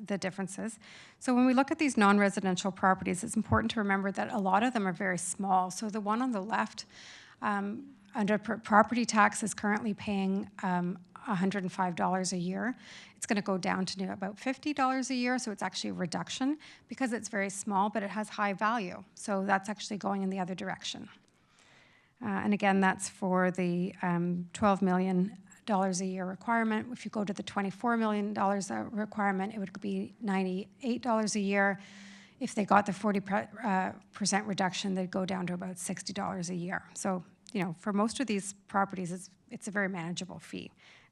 the differences. So when we look at these non-residential properties, it's important to remember that a lot of them are very small. So the one on the left, under property tax, is currently paying $105 a year. It's going to go down to about $50 a year, so it's actually a reduction because it's very small, but it has high value. So that's actually going in the other direction. And again, that's for the $12 million a year requirement. If you go to the $24 million requirement, it would be $98 a year. If they got the 40% reduction, they'd go down to about $60 a year. So, you know, for most of these properties, it's a very manageable fee.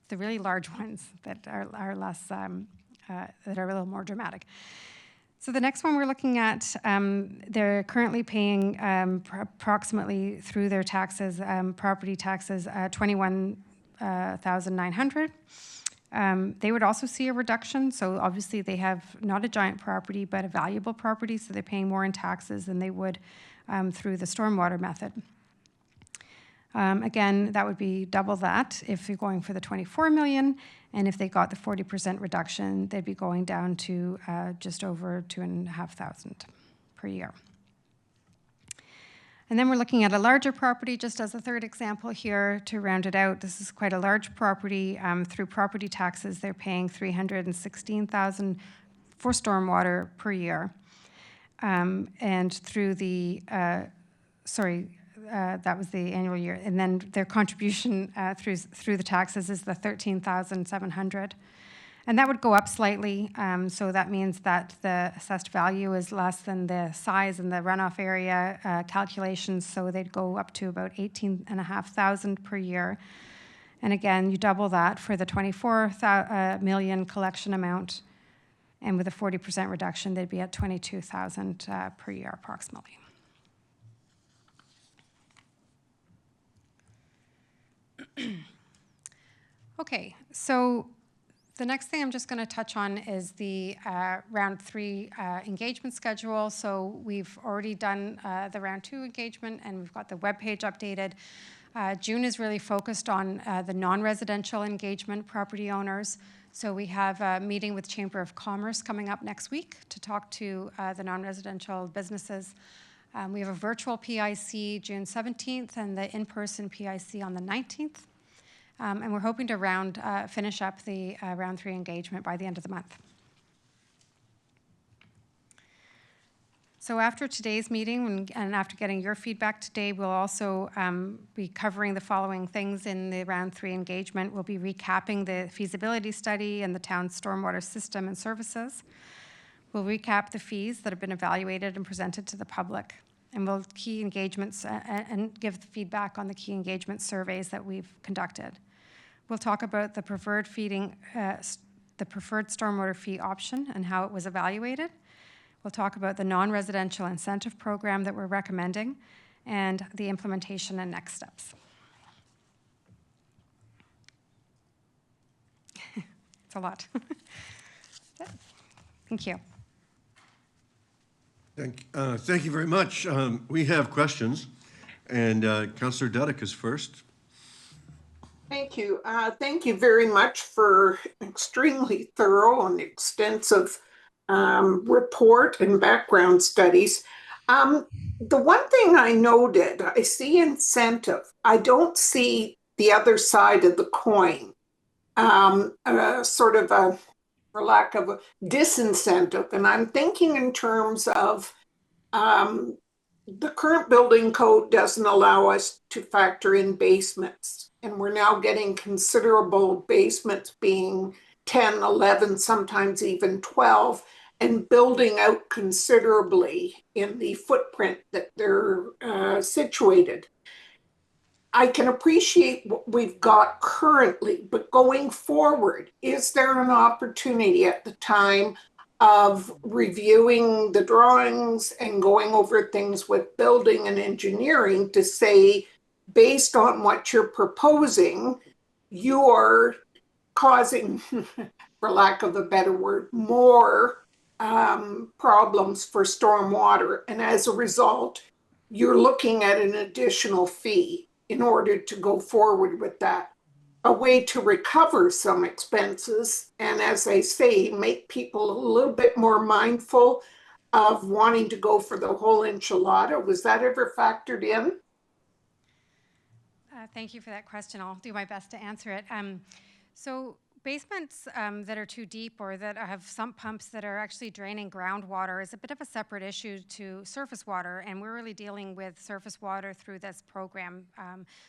The really large ones that are less, that are a little more dramatic. So the next one we're looking at, they're currently paying approximately through their taxes, property taxes, $21,900. They would also see a reduction. So obviously they have not a giant property, but a valuable property. So they're paying more in taxes than they would through the stormwater method. Again, that would be double that if you're going for the 24 million, and if they got the 40% reduction, they'd be going down to just over 2,500 per year. And then we're looking at a larger property, just as a third example here to round it out. This is quite a large property. Through property taxes, they're paying $316,000 for stormwater per year. And through the, that was the annual year. And then their contribution through the taxes is the $13,700. And that would go up slightly. So that means that the assessed value is less than the size and the runoff area calculations. So they'd go up to about $18,500 per year. And again, you double that for the 24 million collection amount. And with a 40% reduction, they'd be at $22,000 per year approximately. Okay, so the next thing I'm just going to touch on is the round 3 engagement schedule. So we've already done the round 2 engagement, and we've got the webpage updated. June is really focused on the non-residential engagement property owners. So we have a meeting with Chamber of Commerce coming up next week to talk to the non-residential businesses. We have a virtual PIC June 17th and the in-person PIC on the 19th. And we're hoping to finish up the round 3 engagement by the end of the month. So after today's meeting and after getting your feedback today, we'll also be covering the following things in the round 3 engagement. We'll be recapping the feasibility study and the town's stormwater system and services. We'll recap the fees that have been evaluated and presented to the public. And we'll key engagements and give feedback on the key engagement surveys that we've conducted. We'll talk about the preferred stormwater fee option and how it was evaluated. We'll talk about the non-residential incentive program that we're recommending and the implementation and next steps. It's a lot. Thank you. Thank you very much. We have questions, and Councillor Dudek is first. Thank you. Thank you very much for extremely thorough and extensive report and background studies. The one thing I noted, I see incentive. I don't see the other side of the coin. Sort of a, for lack of a disincentive. And I'm thinking in terms of the current building code doesn't allow us to factor in basements. And we're now getting considerable basements being 10, 11, sometimes even 12, and building out considerably in the footprint that they're situated. I can appreciate what we've got currently, but going forward, is there an opportunity at the time of reviewing the drawings and going over things with building and engineering to say, based on what you're proposing, you are causing, for lack of a better word, more problems for stormwater. And as a result, you're looking at an additional fee in order to go forward with that. A way to recover some expenses, and as I say, make people a little bit more mindful of wanting to go for the whole enchilada. Was that ever factored in? Thank you for that question. I'll do my best to answer it. So basements that are too deep or that have sump pumps that are actually draining groundwater is a bit of a separate issue to surface water, and we're really dealing with surface water through this program.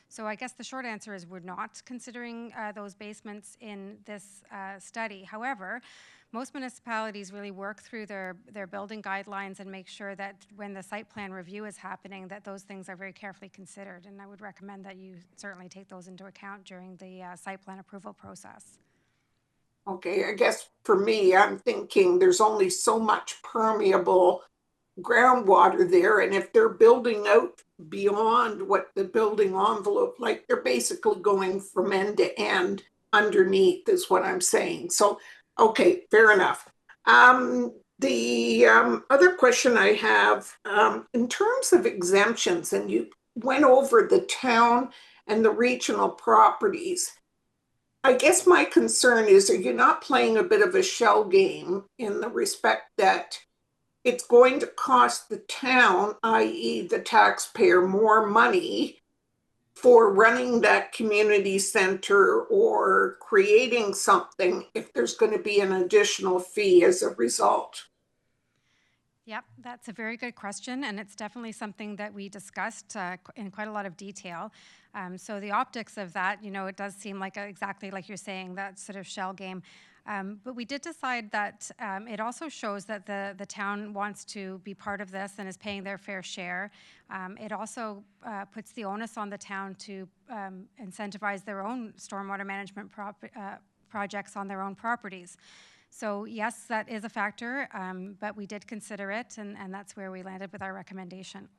So I guess the short answer is we're not considering those basements in this study. However, most municipalities really work through their building guidelines and make sure that when the site plan review is happening, that those things are very carefully considered. And I would recommend that you certainly take those into account during the site plan approval process. Okay, I guess for me, I'm thinking there's only so much permeable groundwater there. And if they're building out beyond what the building envelope, like they're basically going from end to end underneath is what I'm saying. So, okay, fair enough. The other question I have, in terms of exemptions, and you went over the town and the regional properties, I guess my concern is, are you not playing a bit of a shell game in the respect that it's going to cost the town, i.e. the taxpayer, more money for running that community center or creating something if there's going to be an additional fee as a result? Yep, that's a very good question, and it's definitely something that we discussed in quite a lot of detail. So the optics of that, it does seem like exactly like you're saying, that sort of shell game. But we did decide that it also shows that the town wants to be part of this and is paying their fair share. It also puts the onus on the town to incentivize their own stormwater management projects on their own properties. So yes, that is a factor, but we did consider it, and that's where we landed with our recommendation.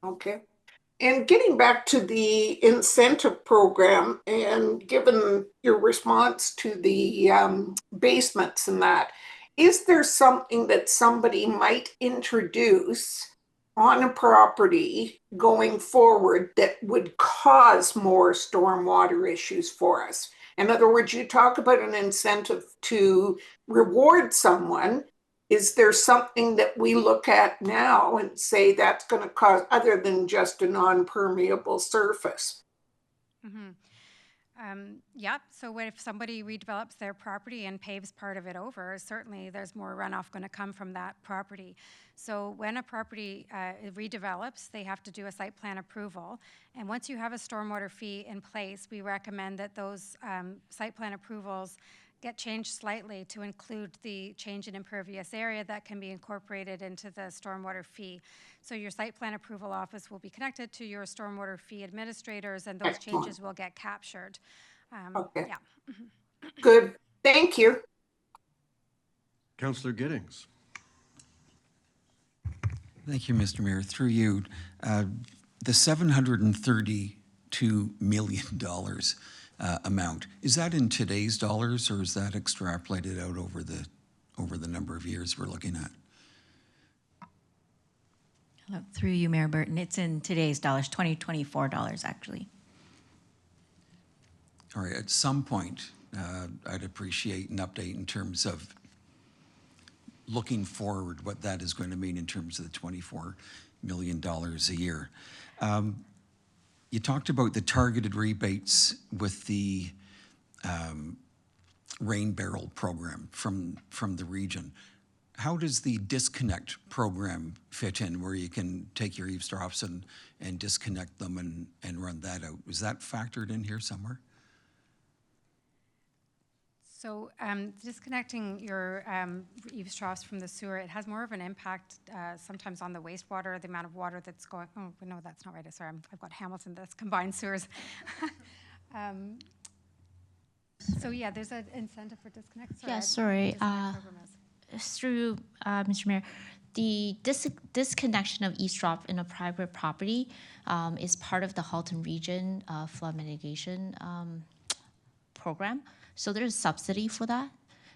Okay. And getting back to the incentive program, and given your response to the basements and that, is there something that somebody might introduce on a property going forward that would cause more stormwater issues for us? In other words, you talk about an incentive to reward someone. Is there something that we look at now and say that's going to cause, other than just a non-permeable surface? Mm-hmm. Yeah, so if somebody redevelops their property and paves part of it over, certainly there's more runoff going to come from that property. So when a property redevelops, they have to do a site plan approval. And once you have a stormwater fee in place, we recommend that those site plan approvals get changed slightly to include the change in impervious area that can be incorporated into the stormwater fee. So your site plan approval office will be connected to your stormwater fee administrators, and those Excellent. changes will get captured. Okay. Yeah. Good. Thank you. Councillor Giddings. Thank you, Mr. Mayor. Through you, the $732 million amount, is that in today's dollars, or is that extrapolated out over the number of years we're looking at? Through you, Mayor Burton, it's in today's dollars, 2024 dollars, actually. All right, at some point, I'd appreciate an update in terms of looking forward, what that is going to mean in terms of the $24 million a year. You talked about the targeted rebates with the rain barrel program from the region. How does the disconnect program fit in, where you can take your eavesdrops and disconnect them and run that out? Was that factored in here somewhere? So disconnecting your eavesdrops from the sewer, it has more of an impact sometimes on the wastewater, the amount of water that's going, oh, no, that's not right. Sorry, I've got Hamilton, that's combined sewers. So yeah, there's an incentive for disconnect. Yeah, sorry. Disconnect program is. Through Mr. Mayor, the disconnection of eavesdrop in a private property is part of the Halton Region flood mitigation program. So there's subsidy for that.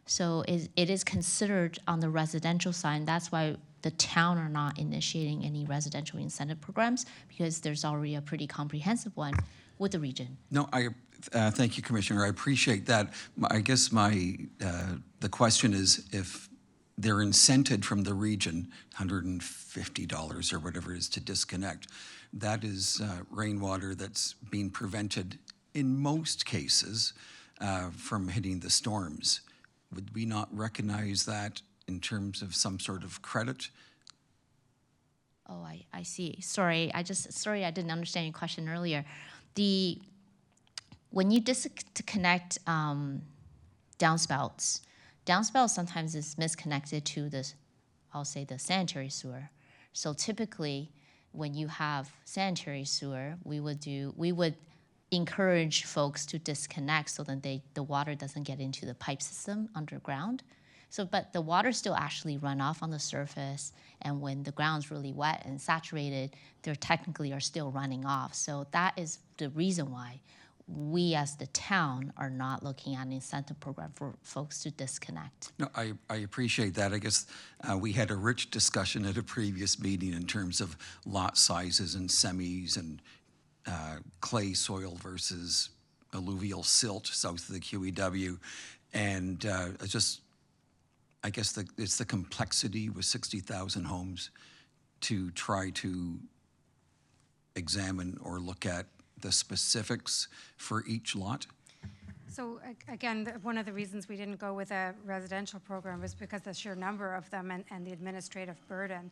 So it is considered on the residential side. That's why the town are not initiating any residential incentive programs, because there's already a pretty comprehensive one with the region. No, thank you, Commissioner. I appreciate that. I guess the question is, if they're incented from the region, $150 or whatever it is to disconnect, that is rainwater that's being prevented in most cases from hitting the storms. Would we not recognize that in terms of some sort of credit? Oh, I see. Sorry, I didn't understand your question earlier. When you disconnect downspouts sometimes is misconnected to this, I'll say, the sanitary sewer. So typically, when you have sanitary sewer, we would encourage folks to disconnect so that the water doesn't get into the pipe system underground. So, but the water still actually run off on the surface, and when the ground's really wet and saturated, they technically are still running off. So that is the reason why we as the town are not looking at an incentive program for folks to disconnect. No, I appreciate that. I guess we had a rich discussion at a previous meeting in terms of lot sizes and semis and clay soil versus alluvial silt south of the QEW. And I guess it's the complexity with 60,000 homes to try to examine or look at the specifics for each lot. So again, one of the reasons we didn't go with a residential program was because the sheer number of them and the administrative burden.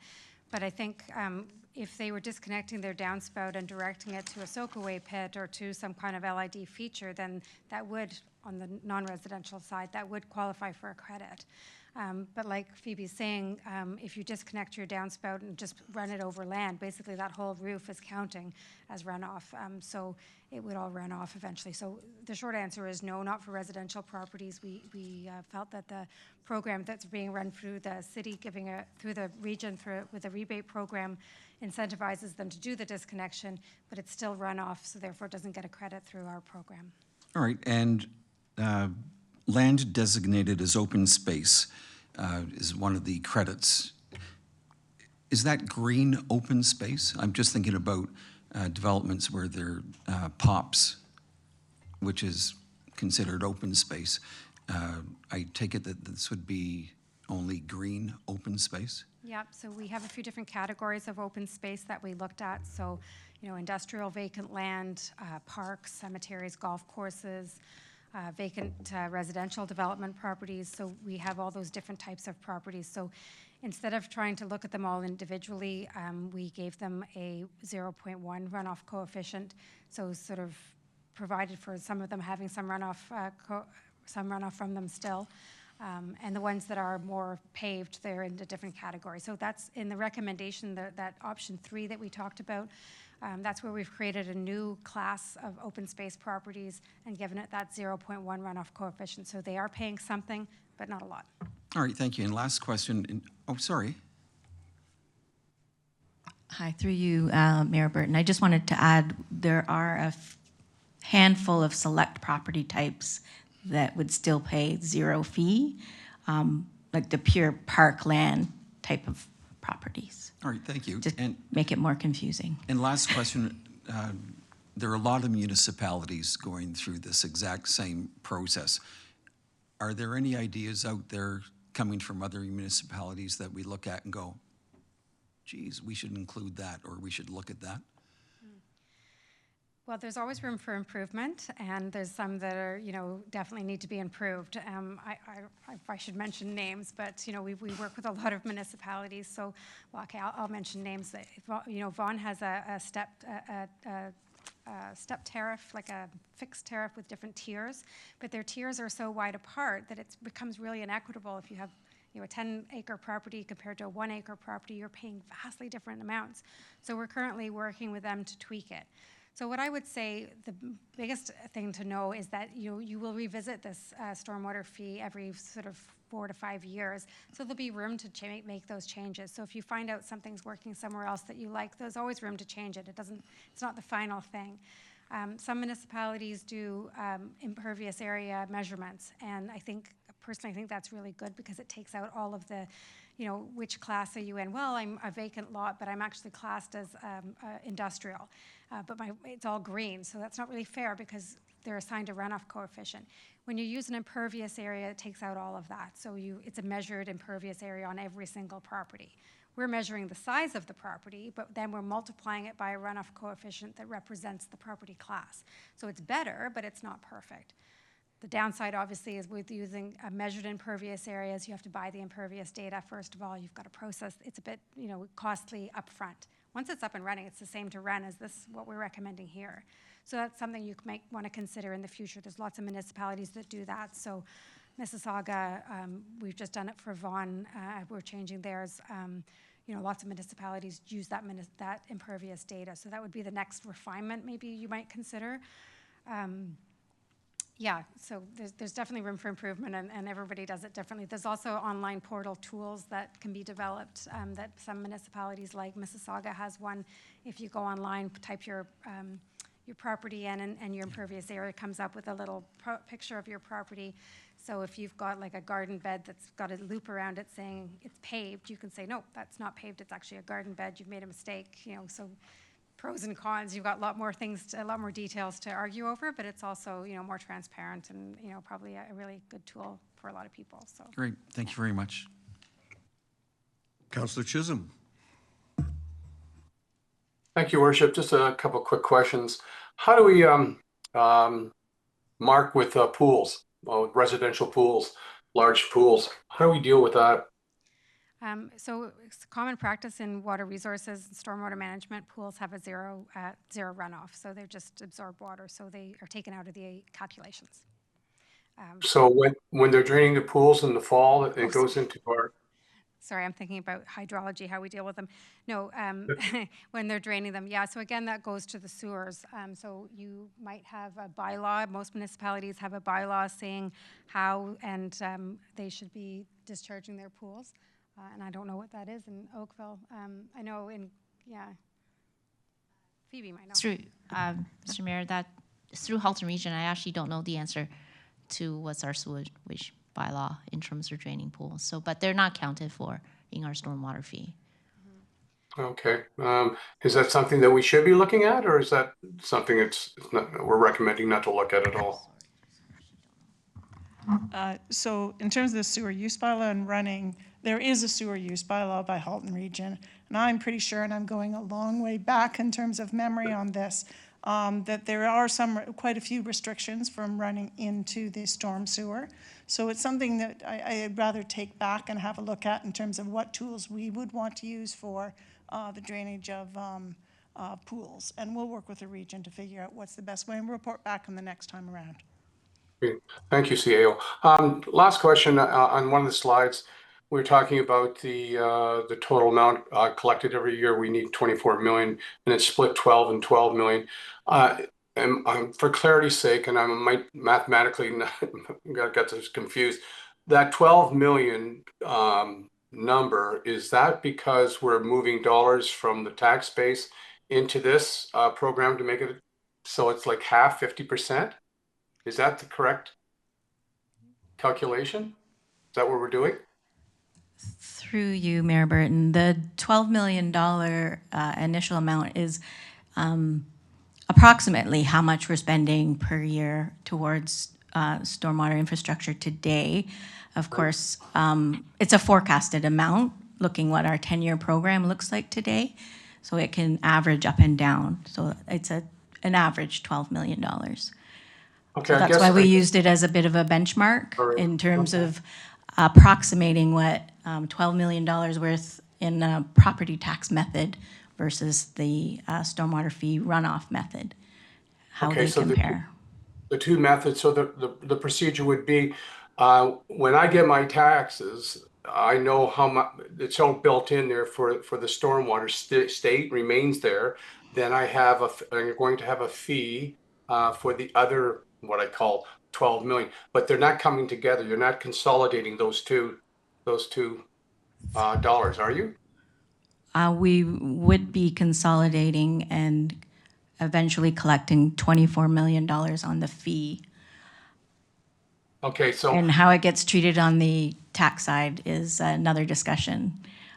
But I think if they were disconnecting their downspout and directing it to a soakaway pit or to some kind of LID feature, then that would, on the non-residential side, that would qualify for a credit. But like Phoebe's saying, if you disconnect your downspout and just run it over land, basically that whole roof is counting as runoff. So it would all run off eventually. So the short answer is no, not for residential properties. We felt that the program that's being run through the city, through the region with a rebate program, incentivizes them to do the disconnection, but it's still runoff, so therefore it doesn't get a credit through our program. All right, and land designated as open space is one of the credits. Is that green open space? I'm just thinking about developments where there are POPs, which is considered open space. I take it that this would be only green open space? Yep, so we have a few different categories of open space that we looked at. So, industrial vacant land, parks, cemeteries, golf courses, vacant residential development properties. So we have all those different types of properties. So instead of trying to look at them all individually, we gave them a 0.1 runoff coefficient. So sort of provided for some of them having some runoff from them still. And the ones that are more paved, they're in a different category. So that's in the recommendation, that option 3 that we talked about. That's where we've created a new class of open space properties and given it that 0.1 runoff coefficient. So they are paying something, but not a lot. All right, thank you. And last question, sorry. Hi, through you, Mayor Burton. I just wanted to add, there are a handful of select property types that would still pay zero fee, like the pure parkland type of properties. All right, thank you. Just And make it more confusing. last question, there are a lot of municipalities going through this exact same process. Are there any ideas out there coming from other municipalities that we look at and go, geez, we should include that, or we should look at that? Well, there's always room for improvement, and there's some that are, definitely need to be improved. I should mention names, but, we work with a lot of municipalities, so, well, okay, I'll mention names. Vaughan has a step tariff, like a fixed tariff with different tiers, but their tiers are so wide apart that it becomes really inequitable. If you have a 10-acre property compared to a 1-acre property, you're paying vastly different amounts. So we're currently working with them to tweak it. So what I would say, the biggest thing to know is that you will revisit this stormwater fee every sort of 4 to 5 years. So there'll be room to make those changes. So if you find out something's working somewhere else that you like, there's always room to change it. It's not the final thing. Some municipalities do impervious area measurements, and personally, I think that's really good because it takes out all of the, which class are you in? Well, I'm a vacant lot, but I'm actually classed as industrial, but it's all green, so that's not really fair because they're assigned a runoff coefficient. When you use an impervious area, it takes out all of that, so it's a measured impervious area on every single property. We're measuring the size of the property, but then we're multiplying it by a runoff coefficient that represents the property class. So it's better, but it's not perfect. The downside, obviously, is with using measured impervious areas, you have to buy the impervious data. First of all, you've got to process. It's a bit, costly upfront. Once it's up and running, it's the same to run as what we're recommending here. So that's something you might want to consider in the future. There's lots of municipalities that do that. So Mississauga, we've just done it for Vaughan. We're changing theirs. Lots of municipalities use that impervious data. So that would be the next refinement maybe you might consider. So there's definitely room for improvement, and everybody does it differently. There's also online portal tools that can be developed that some municipalities like Mississauga has one. If you go online, type your property in, and your impervious area comes up with a little picture of your property. So if you've got like a garden bed that's got a loop around it saying it's paved, you can say, no, that's not paved, it's actually a garden bed, you've made a mistake, so pros and cons, you've got a lot more details to argue over, but it's also, more transparent and, probably a really good tool for a lot of people, so. Great, thank you very much. Councillor Chisholm. Thank you, Worship. Just a couple quick questions. How do we mark with pools, residential pools, large pools? How do we deal with that? So it's common practice in water resources and stormwater management. Pools have a zero runoff, so they just absorb water, so they are taken out of the calculations. So when they're draining the pools in the fall, it goes into our... Sorry, I'm thinking about hydrology, how we deal with them. No, when they're draining them. Yeah, so again, that goes to the sewers. So you might have a bylaw. Most municipalities have a bylaw saying how and they should be discharging their pools. And I don't know what that is in Oakville. I know Phoebe might know. Through, Mr. Mayor, that through Halton Region, I actually don't know the answer to what's our sewage bylaw in terms of draining pools. So, but they're not counted for in our stormwater fee. Okay. Is that something that we should be looking at, or is that something we're recommending not to look at all? So in terms of the sewer use bylaw and running, there is a sewer use bylaw by Halton Region. And I'm pretty sure, and I'm going a long way back in terms of memory on this, that there are quite a few restrictions from running into the storm sewer. So it's something that I'd rather take back and have a look at in terms of what tools we would want to use for the drainage of pools. And we'll work with the region to figure out what's the best way and report back on the next time around. Great. Thank you, CAO. Last question. On one of the slides, we were talking about the total amount collected every year. We need 24 million, and it's split 12 and 12 million. And for clarity's sake, and I might mathematically got this confused, that 12 million number, is that because we're moving dollars from the tax base into this program to make it so it's like half, 50%? Is that the correct calculation? Is that what we're doing? Through you, Mayor Burton, the $12 million initial amount is approximately how much we're spending per year towards stormwater infrastructure today. Of course, it's a forecasted amount, looking what our 10-year program looks like today. So it can average up and down. So it's an average $12 million. Okay, So I that's guess why we used it as a bit of a benchmark All right. in terms of approximating what $12 million worth in a property tax method versus the stormwater fee runoff method, how Okay, they so compare. the two methods, so the procedure would be, when I get my taxes, I know how much, it's all built in there for the stormwater state remains there. Then I'm going to have a fee for the other, what I call 12 million, but they're not coming together. You're not consolidating those two dollars, are you? We would be consolidating and eventually collecting $24 million on the fee. Okay, so And how it gets treated on the tax side is another discussion.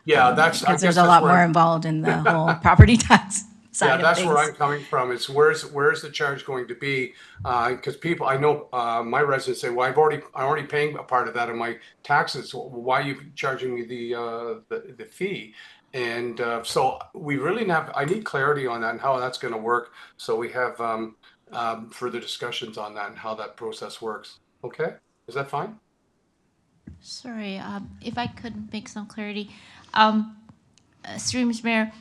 yeah, I Because guess there's a that's lot where more I'm- involved in the whole property tax Yeah, side of that's where I'm things. coming from. Is where's the charge going to be? Because people, I know, my residents say, "Well, I'm already paying a part of that in my taxes. So why are you charging me the fee?" And so we really I need clarity on that and how that's going to work. So we have further discussions on that and how that process works. Okay, is that fine? Sorry, if I could make some clarity. Through Mr. Mayor,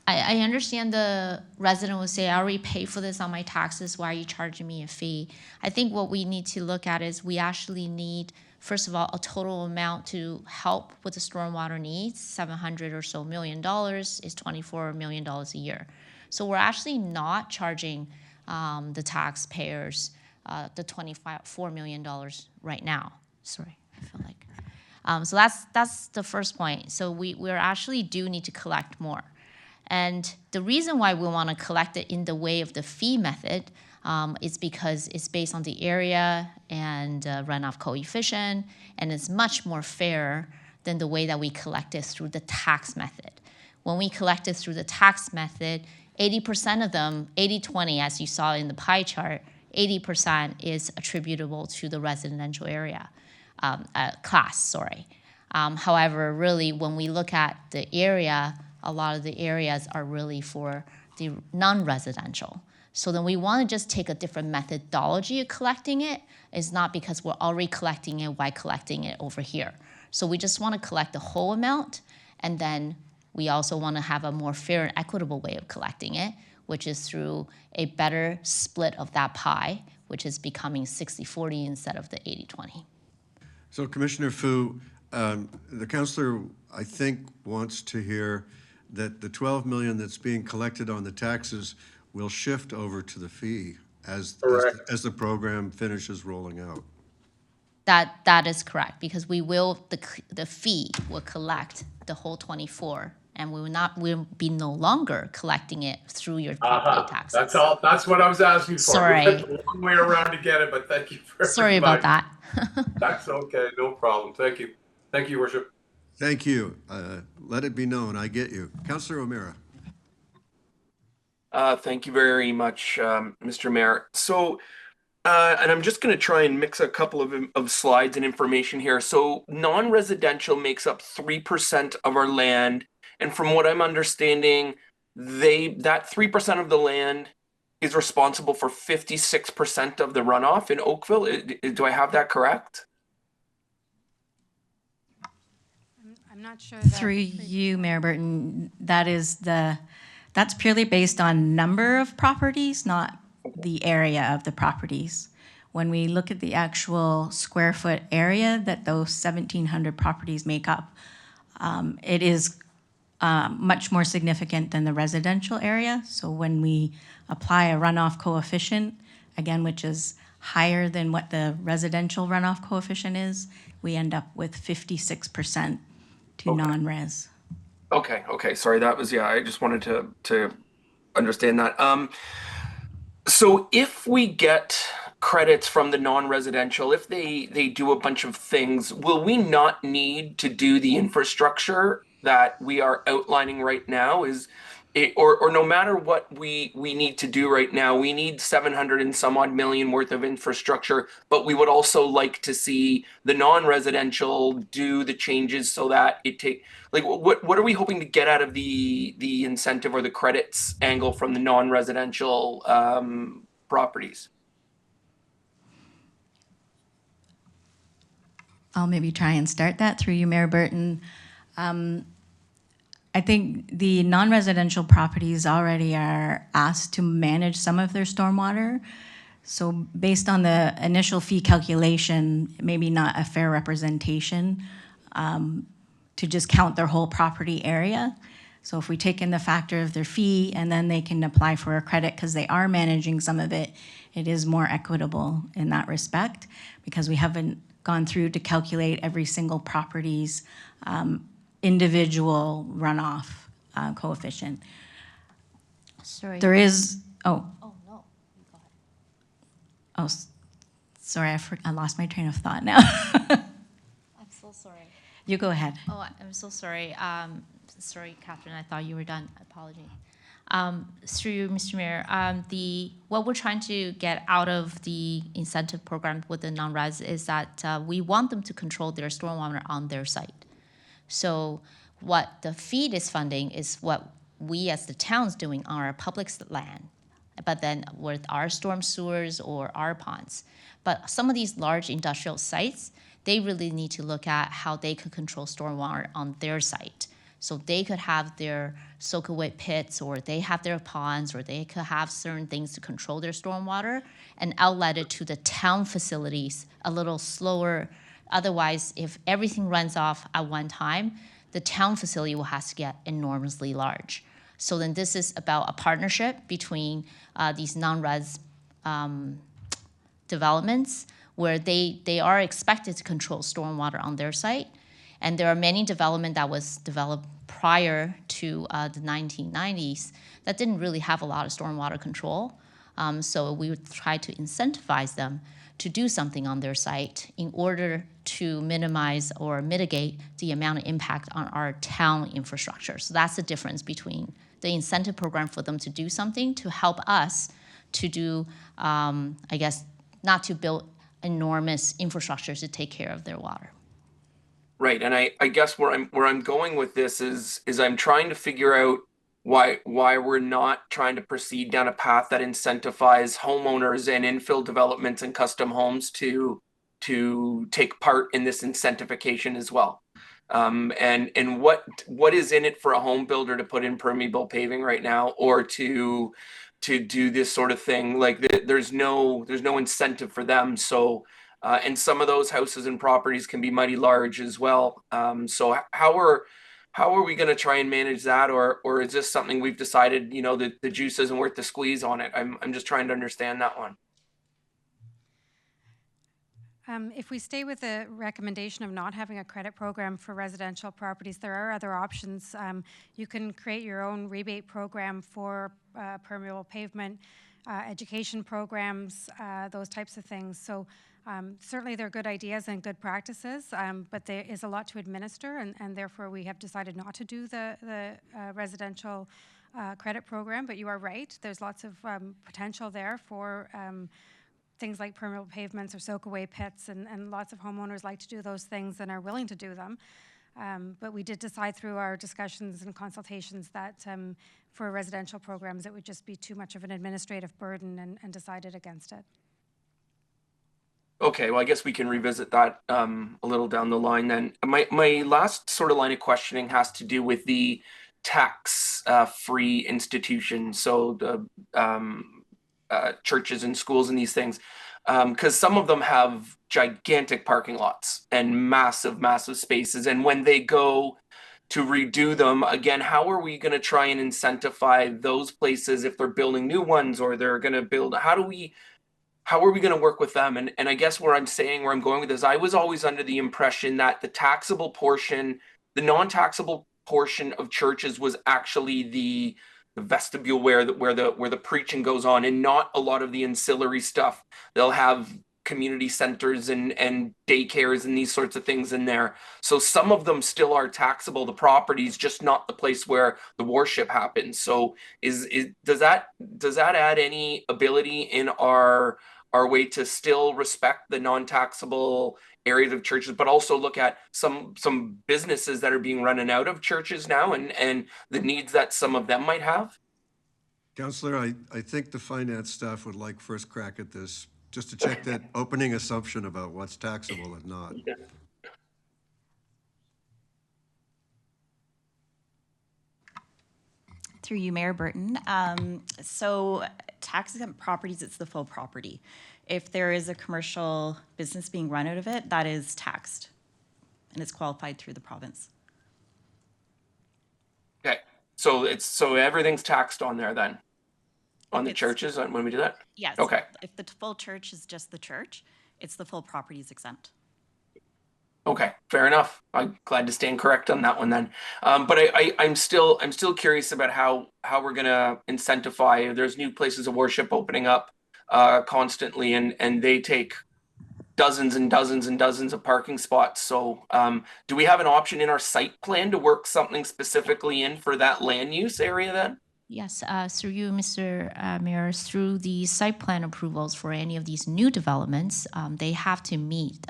I understand the resident will say, I already pay for this on my taxes, why are you charging me a fee? I think what we need to look at is we actually need, first of all, a total amount to help with the stormwater needs. $700 or so million is $24 million a year. So we're actually not charging the taxpayers the $24 million right now. Sorry, I feel like. So that's the first point. So we actually do need to collect more. And the reason why we want to collect it in the way of the fee method is because it's based on the area and runoff coefficient, and it's much more fair than the way that we collect it through the tax method. When we collect it through the tax method, 80% of them, 80-20, as you saw in the pie chart, 80% is attributable to the residential area class, sorry. However, really, when we look at the area, a lot of the areas are really for the non-residential. So then we want to just take a different methodology of collecting it. It's not because we're already collecting it, why collecting it over here. So we just want to collect the whole amount, and then we also want to have a more fair and equitable way of collecting it, which is through a better split of that pie, which is becoming 60-40 instead of the 80-20. So Commissioner Fu, the councillor, I think, wants to hear that the 12 million that's being collected on the taxes will shift over to the fee as the program finishes rolling out. That is correct, because we will, the fee will collect the whole 24, and we'll be no longer collecting it through your property taxes. That's all. That's what I was asking for. Sorry. We went a long way around to get it, but thank you very Sorry about that. That's okay. No problem. Thank you. Thank you, Worship. Thank you. Let it be known, I get you. Councillor O'Meara. Thank you very much, Mr. Mayor. So, and I'm just going to try and mix a couple of slides and information here. So, non-residential makes up 3% of our land, and from what I'm understanding, that 3% of the land is responsible for 56% of the runoff in Oakville. Do I have that correct? I'm not sure. Through you, Mayor Burton, that's purely based on number of properties, not the area of the properties. When we look at the actual square foot area that those 1,700 properties make up, it is much more significant than the residential area. So when we apply a runoff coefficient, again, which is higher than what the residential runoff coefficient is, we end up with 56% to non-res. Okay. Sorry, that was, I just wanted to understand that. So if we get credits from the non-residential, if they do a bunch of things, will we not need to do the infrastructure that we are outlining right now? Is or no matter what we need to do right now, we need 700 and some odd million worth of infrastructure, but we would also like to see the non-residential do the changes so that it take, like, what are we hoping to get out of the incentive or the credits angle from the non-residential properties? I'll maybe try and start that through you, Mayor Burton. I think the non-residential properties already are asked to manage some of their stormwater. So based on the initial fee calculation, maybe not a fair representation to just count their whole property area. So if we take in the factor of their fee and then they can apply for a credit because they are managing some of it, it is more equitable in that respect because we haven't gone through to calculate every single property's individual runoff coefficient. Sorry. There is, Oh, no. Go ahead. Sorry, I lost my train of thought now. I'm so sorry. You go ahead. Oh, I'm so sorry. Sorry, Catherine, I thought you were done. Apology. Through you, Mr. Mayor, what we're trying to get out of the incentive program with the non-res is that we want them to control their stormwater on their site. So what the feed is funding is what we as the town's doing on our public land, but then with our storm sewers or our ponds. But some of these large industrial sites, they really need to look at how they could control stormwater on their site. So they could have their soak away pits, or they have their ponds, or they could have certain things to control their stormwater and outlet it to the town facilities a little slower. Otherwise, if everything runs off at one time, the town facility will have to get enormously large. So then this is about a partnership between these non-res developments where they are expected to control stormwater on their site. And there are many development that was developed prior to the 1990s that didn't really have a lot of stormwater control. So we would try to incentivize them to do something on their site in order to minimize or mitigate the amount of impact on our town infrastructure. So that's the difference between the incentive program for them to do something to help us to do, I guess, not to build enormous infrastructures to take care of their water. Right, and I guess where I'm going with this is I'm trying to figure out why we're not trying to proceed down a path that incentivizes homeowners and infill developments and custom homes to take part in this incentivization as well. And what is in it for a home builder to put in permeable paving right now, or to do this sort of thing? Like there's no incentive for them. So and some of those houses and properties can be mighty large as well. So how are we going to try and manage that, or is this something we've decided, that the juice isn't worth the squeeze on it? I'm just trying to understand that one. If we stay with the recommendation of not having a credit program for residential properties, there are other options. You can create your own rebate program for permeable pavement, education programs, those types of things. So certainly they're good ideas and good practices, but there is a lot to administer, and therefore we have decided not to do the residential credit program. But you are right, there's lots of potential there for things like permeable pavements or soak-away pits, and lots of homeowners like to do those things and are willing to do them. But we did decide through our discussions and consultations that for residential programs it would just be too much of an administrative burden, and decided against it. Okay, well, I guess we can revisit that a little down the line then. My last sort of line of questioning has to do with the tax-free institutions, so the churches and schools and these things, because some of them have gigantic parking lots and massive spaces, and when they go to redo them again, how are we going to try and incentivize those places if they're building new ones, or they're going to build? How are we going to work with them? And I guess where I'm going with this, I was always under the impression that the taxable portion, the non-taxable portion of churches was actually the vestibule where the preaching goes on, and not a lot of the ancillary stuff. They'll have community centers and daycares and these sorts of things in there. So some of them still are taxable, the properties, just not the place where the worship happens. So does that add any ability in our way to still respect the non-taxable areas of churches, but also look at some businesses that are being run out of churches now and the needs that some of them might have? Counselor, I think the finance staff would like first crack at this, just to check that opening assumption about what's taxable and not. Through you, Mayor Burton. So tax-exempt properties, it's the full property. If there is a commercial business being run out of it, that is taxed, and it's qualified through the province. Okay, so everything's taxed on there then? On the churches when we do that? Yes. Okay. If the full church is just the church, it's the full property is exempt. Okay, fair enough. I'm glad to stand correct on that one then. But I'm still curious about how we're gonna incentivize. There's new places of worship opening up constantly, and they take dozens and dozens and dozens of parking spots. So do we have an option in our site plan to work something specifically in for that land use area then? Yes, through you, Mr. Mayor, through the site plan approvals for any of these new developments, they have to meet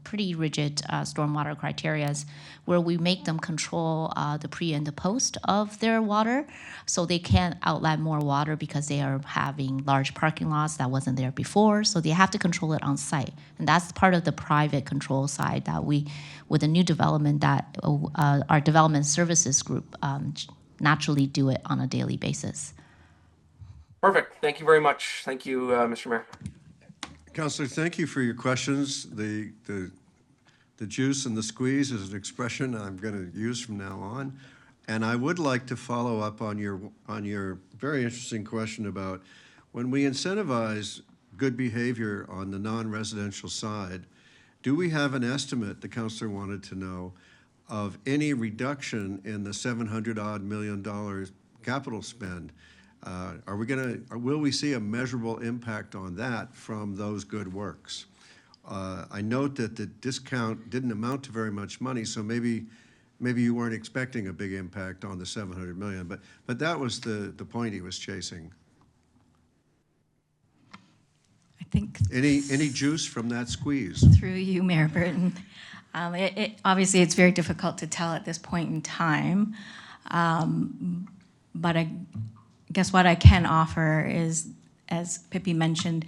pretty rigid stormwater criteria where we make them control the pre and the post of their water, so they can't outlet more water because they are having large parking lots that wasn't there before, so they have to control it on site. And that's part of the private control side that we, with a new development that our development services group naturally do it on a daily basis. Perfect. Thank you very much. Thank you, Mr. Mayor. Councillor, thank you for your questions. The juice and the squeeze is an expression I'm going to use from now on. And I would like to follow up on your very interesting question about when we incentivize good behavior on the non-residential side, do we have an estimate, the councillor wanted to know, of any reduction in the $700-odd million capital spend? Will we see a measurable impact on that from those good works? I note that the discount didn't amount to very much money, so maybe you weren't expecting a big impact on the $700 million, but that was the point he was chasing. I think Any juice from that squeeze? through you, Mayor Burton. Obviously, it's very difficult to tell at this point in time, but I guess what I can offer is, as Pippi mentioned,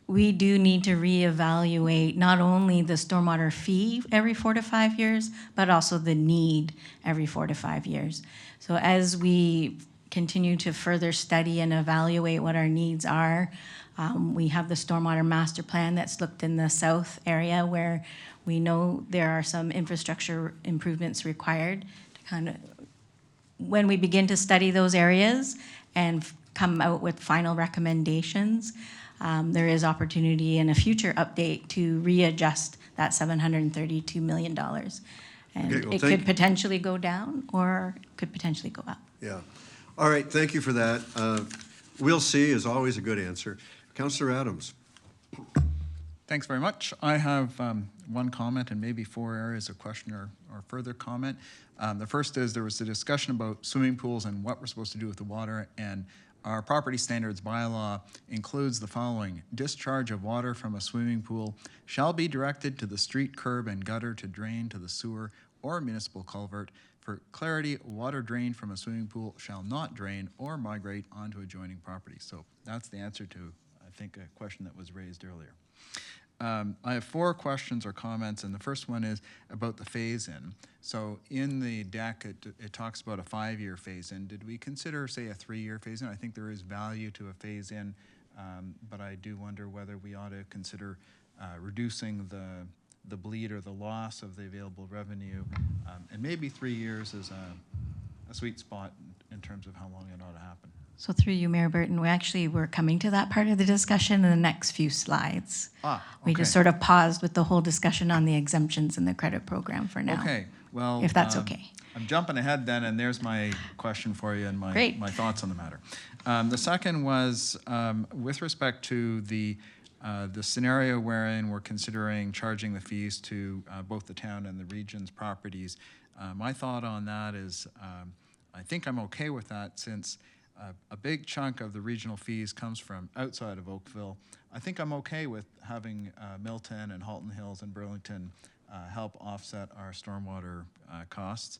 we do need to reevaluate not only the stormwater fee every 4 to 5 years, but also the need every 4 to 5 years. So as we continue to further study and evaluate what our needs are, we have the Stormwater Master Plan that's looked in the south area where we know there are some infrastructure improvements required to kind of, when we begin to study those areas and come out with final recommendations, there is opportunity in a future update to readjust that $732 million. And Okay, well, it could potentially go down or could potentially go up. Yeah. All right, thank you for that. We'll see is always a good answer. Councillor Adams. Thanks very much. I have one comment and maybe 4 areas of question or further comment. The first is there was a discussion about swimming pools and what we're supposed to do with the water, and our property standards bylaw includes the following. Discharge of water from a swimming pool shall be directed to the street curb and gutter to drain to the sewer or municipal culvert. For clarity, water drained from a swimming pool shall not drain or migrate onto adjoining property. So that's the answer to, I think, a question that was raised earlier. I have 4 questions or comments, and the first one is about the phase-in. So in the deck, it talks about a 5-year phase-in. Did we consider, say, a 3-year phase-in? I think there is value to a phase-in, but I do wonder whether we ought to consider reducing the bleed or the loss of the available revenue, and maybe 3 years is a sweet spot in terms of how long it ought to happen. So through you, Mayor Burton, we're coming to that part of the discussion in the next few slides. Okay. We just sort of paused with the whole discussion on the exemptions in the credit program for now. Okay, well. If that's okay. I'm jumping ahead then, and there's my question for you and my thoughts on the matter. The second was with respect to the The scenario wherein we're considering charging the fees to both the town and the region's properties, my thought on that is I think I'm okay with that since a big chunk of the regional fees comes from outside of Oakville. I think I'm okay with having Milton and Halton Hills and Burlington help offset our stormwater costs.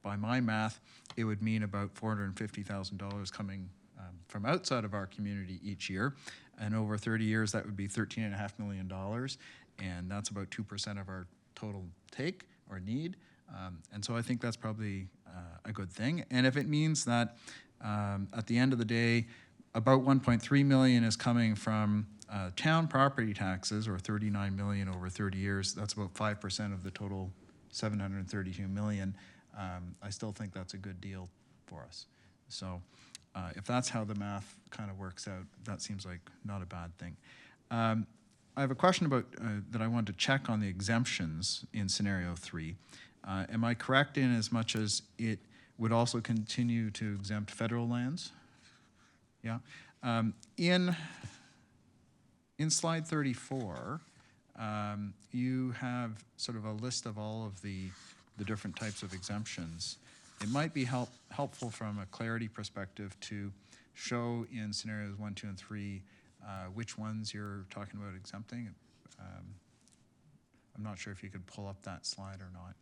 By my math, it would mean about $450,000 coming from outside of our community each year. And over 30 years, that would be $13.5 million. And that's about 2% of our total take or need. And so I think that's probably a good thing. And if it means that at the end of the day, about 1.3 million is coming from town property taxes, or 39 million over 30 years, that's about 5% of the total 732 million. I still think that's a good deal for us. So if that's how the math kind of works out, that seems like not a bad thing. I have a question about that I wanted to check on the exemptions in scenario 3. Am I correct in as much as it would also continue to exempt federal lands? Yeah. In slide 34, you have sort of a list of all of the different types of exemptions. It might be helpful from a clarity perspective to show in scenarios 1, 2, and 3 which ones you're talking about exempting. I'm not sure if you could pull up that slide or not.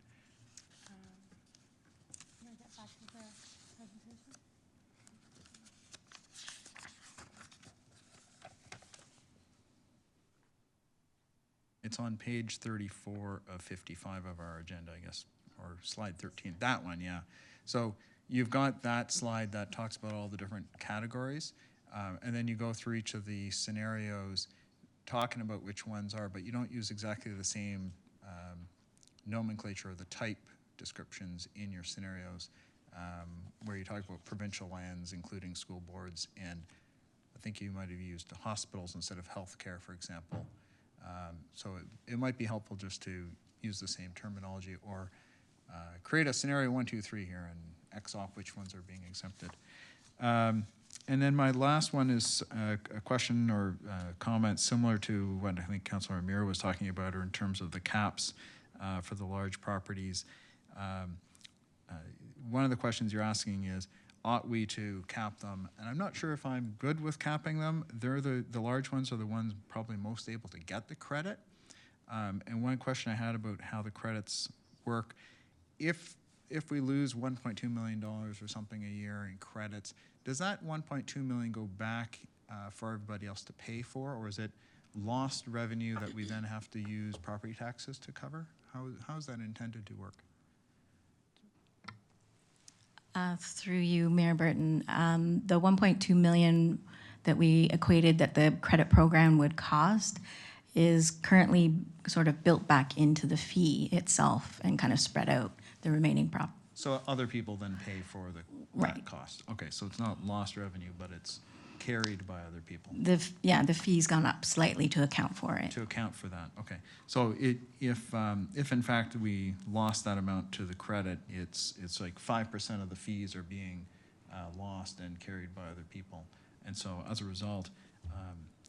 Can I get back to the presentation? It's on page 34 of 55 of our agenda, I guess, or slide 13. That one, yeah. So you've got that slide that talks about all the different categories, and then you go through each of the scenarios talking about which ones are, but you don't use exactly the same nomenclature or the type descriptions in your scenarios, where you talk about provincial lands, including school boards, and I think you might have used hospitals instead of healthcare, for example. So it might be helpful just to use the same terminology, or create a scenario 1, 2, 3 here and X off which ones are being exempted. And then my last one is a question or comment similar to what I think Councillor Amir was talking about, or in terms of the caps for the large properties. One of the questions you're asking is, ought we to cap them? And I'm not sure if I'm good with capping them. They're the large ones are the ones probably most able to get the credit. And one question I had about how the credits work, if we lose $1.2 million or something a year in credits, does that $1.2 million go back for everybody else to pay for, or is it lost revenue that we then have to use property taxes to cover? How is that intended to work? Through you, Mayor Burton, the 1.2 million that we equated that the credit program would cost is currently sort of built back into the fee itself and kind of spread out the remaining So other people then pay for that cost. Okay, so it's not lost revenue, but it's carried by other people. The fee's gone up slightly to account for it. To account for that, okay. So if in fact we lost that amount to the credit, it's like 5% of the fees are being lost and carried by other people. And so as a result,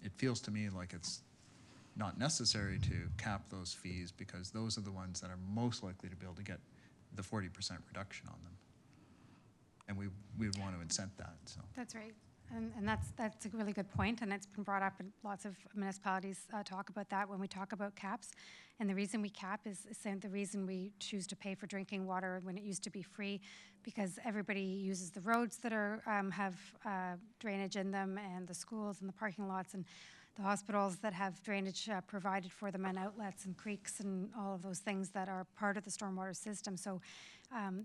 it feels to me like it's not necessary to cap those fees, because those are the ones that are most likely to be able to get the 40% reduction on them. And we would want to incent that, so. That's right. And that's a really good point, and it's been brought up, and lots of municipalities talk about that when we talk about caps. And the reason we cap is the reason we choose to pay for drinking water when it used to be free, because everybody uses the roads that are have drainage in them, and the schools and the parking lots and the hospitals that have drainage provided for them, and outlets and creeks and all of those things that are part of the stormwater system. So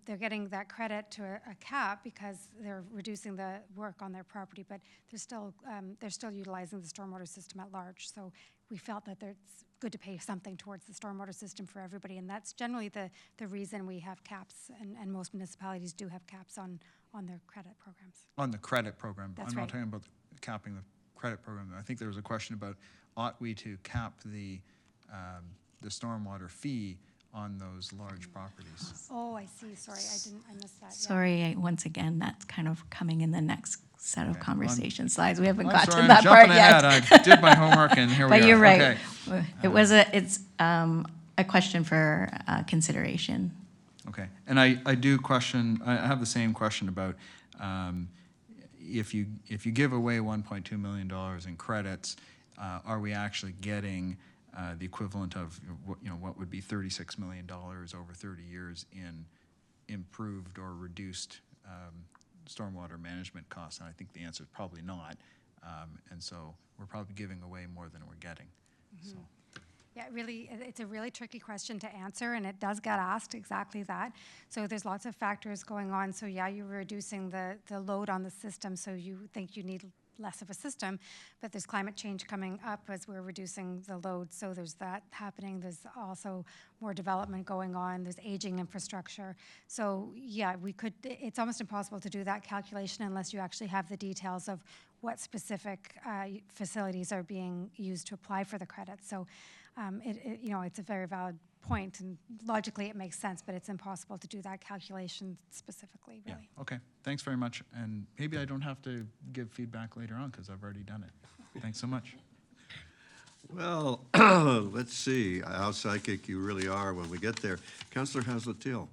they're getting that credit to a cap because they're reducing the work on their property, but they're still utilizing the stormwater system at large. So we felt that it's good to pay something towards the stormwater system for everybody, and that's generally the reason we have caps, and most municipalities do have caps on their credit programs. On the credit program, but That's I'm not right. talking about capping the credit program. I think there was a question about, ought we to cap the stormwater fee on those large properties. Oh, I see. Sorry, I missed that. Yeah. Sorry, once again, that's kind of coming in the next set of conversation slides. We haven't I'm got sorry, to I'm that part jumping yet. ahead. I did my homework and here we are. But you're right. Okay. It's a question for consideration. Okay, and I do question, I have the same question about if you give away $1.2 million in credits, are we actually getting the equivalent of what would be $36 million over 30 years in improved or reduced stormwater management costs? And I think the answer is probably not. And so we're probably giving away more than we're getting. So. Yeah, it's a really tricky question to answer, and it does get asked exactly that. So there's lots of factors going on. So yeah, you're reducing the load on the system, so you think you need less of a system, but there's climate change coming up as we're reducing the load, so there's that happening. There's also more development going on. There's aging infrastructure. So yeah, it's almost impossible to do that calculation unless you actually have the details of what specific facilities are being used to apply for the credits. So it's a very valid point, and logically it makes sense, but it's impossible to do that calculation specifically, really. Yeah, okay, thanks very much. And maybe I don't have to give feedback later on because I've already done it. Thanks so much. Well, let's see how psychic you really are when we get there. Councillor Haslett-Teal.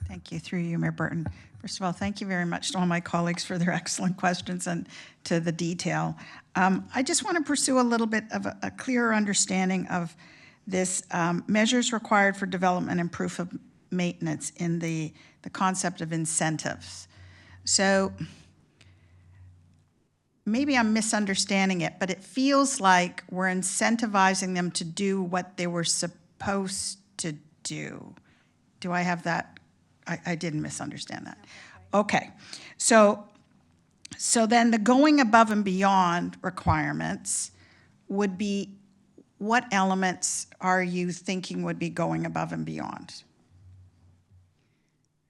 Thank you, through you, Mayor Burton. First of all, thank you very much to all my colleagues for their excellent questions and to the detail. I just want to pursue a little bit of a clearer understanding of this measures required for development and proof of maintenance in the concept of incentives. So maybe I'm misunderstanding it, but it feels like we're incentivizing them to do what they were supposed to do. Do I have that? I didn't misunderstand that. Okay. So then the going above and beyond requirements would be, what elements are you thinking would be going above and beyond?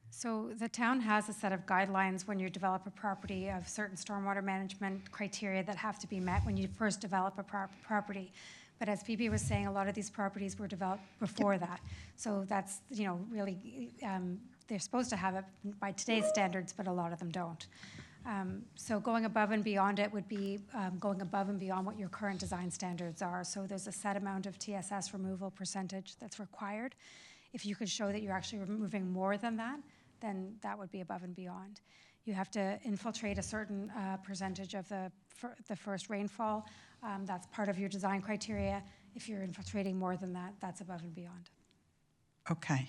So the town has a set of guidelines when you develop a property of certain stormwater management criteria that have to be met when you first develop a property. But as Phoebe was saying, a lot of these properties were developed before that. So that's, really, they're supposed to have it by today's standards, but a lot of them don't. So going above and beyond it would be going above and beyond what your current design standards are. So there's a set amount of TSS removal percentage that's required. If you could show that you're actually removing more than that, then that would be above and beyond. You have to infiltrate a certain percentage of the first rainfall. That's part of your design criteria. If you're infiltrating more than that, that's above and beyond. Okay.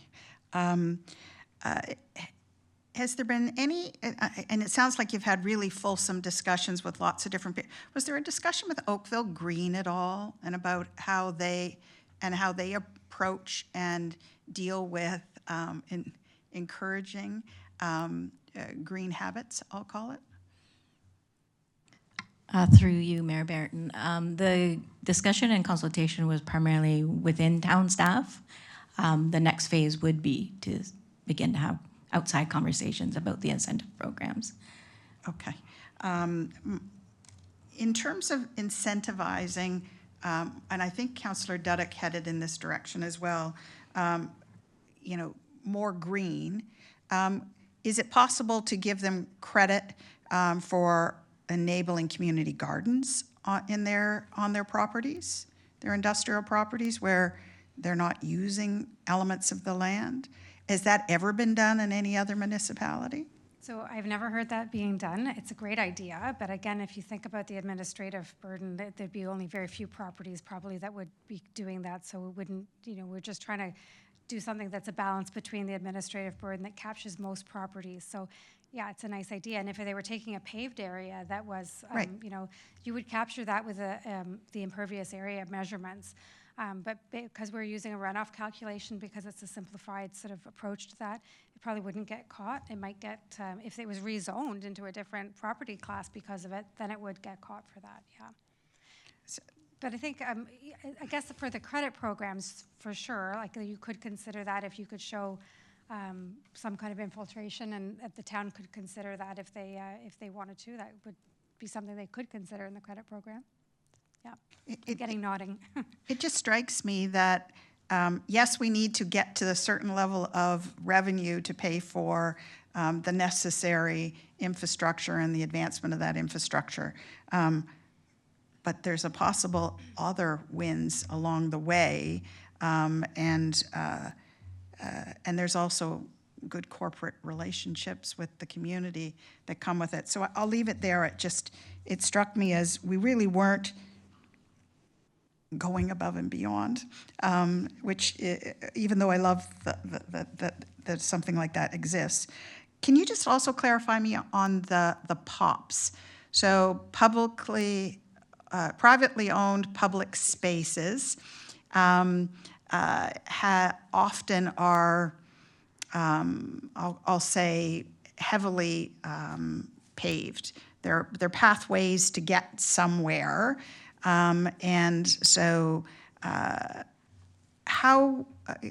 Has there been any, and it sounds like you've had really fulsome discussions with lots of different people. Was there a discussion with Oakville Green at all, and about how they approach and deal with encouraging green habits, I'll call it? Through you, Mayor Barton. The discussion and consultation was primarily within town staff. The next phase would be to begin to have outside conversations about the incentive programs. Okay. In terms of incentivizing, and I think Councillor Duddeck headed in this direction as well, more green, is it possible to give them credit for enabling community gardens on their properties, their industrial properties, where they're not using elements of the land? Has that ever been done in any other municipality? So I've never heard that being done. It's a great idea, but again, if you think about the administrative burden, there'd be only very few properties probably that would be doing that. So it wouldn't, we're just trying to do something that's a balance between the administrative burden that captures most properties. So yeah, it's a nice idea. And if they were taking a paved area that was, Right. You would capture that with the impervious area measurements. But because we're using a runoff calculation, because it's a simplified sort of approach to that, it probably wouldn't get caught. It might get, if it was rezoned into a different property class because of it, then it would get caught for that, yeah. But I think, I guess for the credit programs, for sure, like you could consider that if you could show some kind of infiltration, and the town could consider that if they wanted to. That would be something they could consider in the credit program. Yeah, nodding. It just strikes me that yes, we need to get to a certain level of revenue to pay for the necessary infrastructure and the advancement of that infrastructure. But there's a possible other wins along the way, and there's also good corporate relationships with the community that come with it. So I'll leave it there. It struck me as we really weren't going above and beyond, which, even though I love that something like that exists. Can you just also clarify me on the POPs? So privately owned public spaces often are, I'll say, heavily paved. They're pathways to get somewhere. And so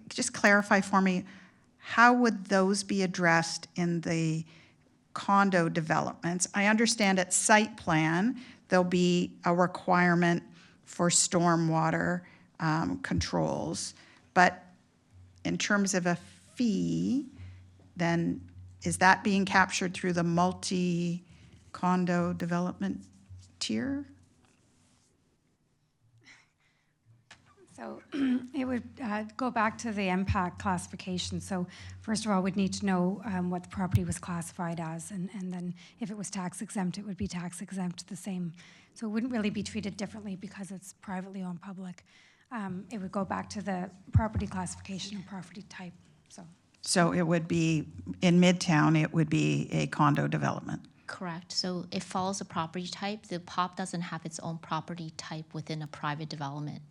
just clarify for me, how would those be addressed in the condo developments? I understand at site plan, there'll be a requirement for stormwater controls, but in terms of a fee, then is that being captured through the multi-condo development tier? So it would go back to the impact classification. So first of all, we'd need to know what the property was classified as, and then if it was tax exempt, it would be tax exempt the same. So it wouldn't really be treated differently because it's privately owned public. It would go back to the property classification and property type. So it would be, in Midtown, it would be a condo development. Correct. So it follows a property type. The POP doesn't have its own property type within a private development.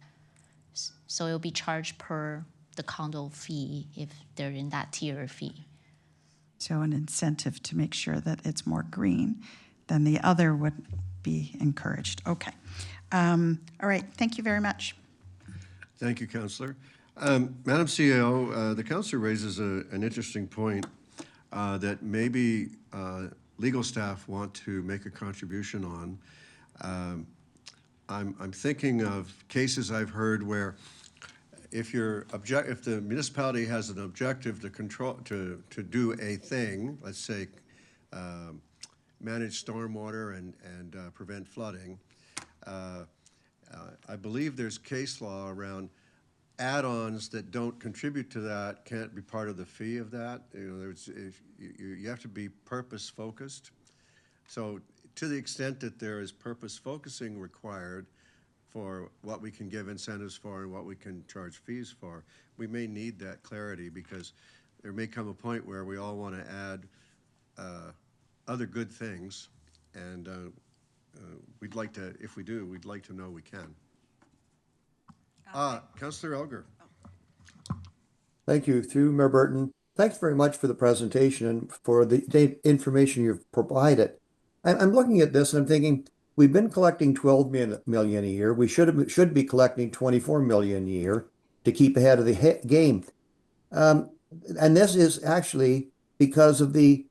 So it'll be charged per the condo fee if they're in that tier fee. So an incentive to make sure that it's more green than the other would be encouraged. Okay. All right. Thank you very much. Thank you, Councillor. Madam CEO, the councillor raises an interesting point that maybe legal staff want to make a contribution on. I'm thinking of cases I've heard where if the municipality has an objective to do a thing, let's say manage stormwater and prevent flooding, I believe there's case law around add-ons that don't contribute to that can't be part of the fee of that. You have to be purpose-focused. So to the extent that there is purpose focusing required for what we can give incentives for and what we can charge fees for, we may need that clarity because there may come a point where we all want to add other good things, and we'd like to, if we do, we'd like to know we can. Councillor Elgar. Thank you. Through Mayor Burton, thanks very much for the presentation and for the information you've provided. I'm looking at this and I'm thinking, we've been collecting 12 million a year. We should be collecting 24 million a year to keep ahead of the game. And this is actually because of the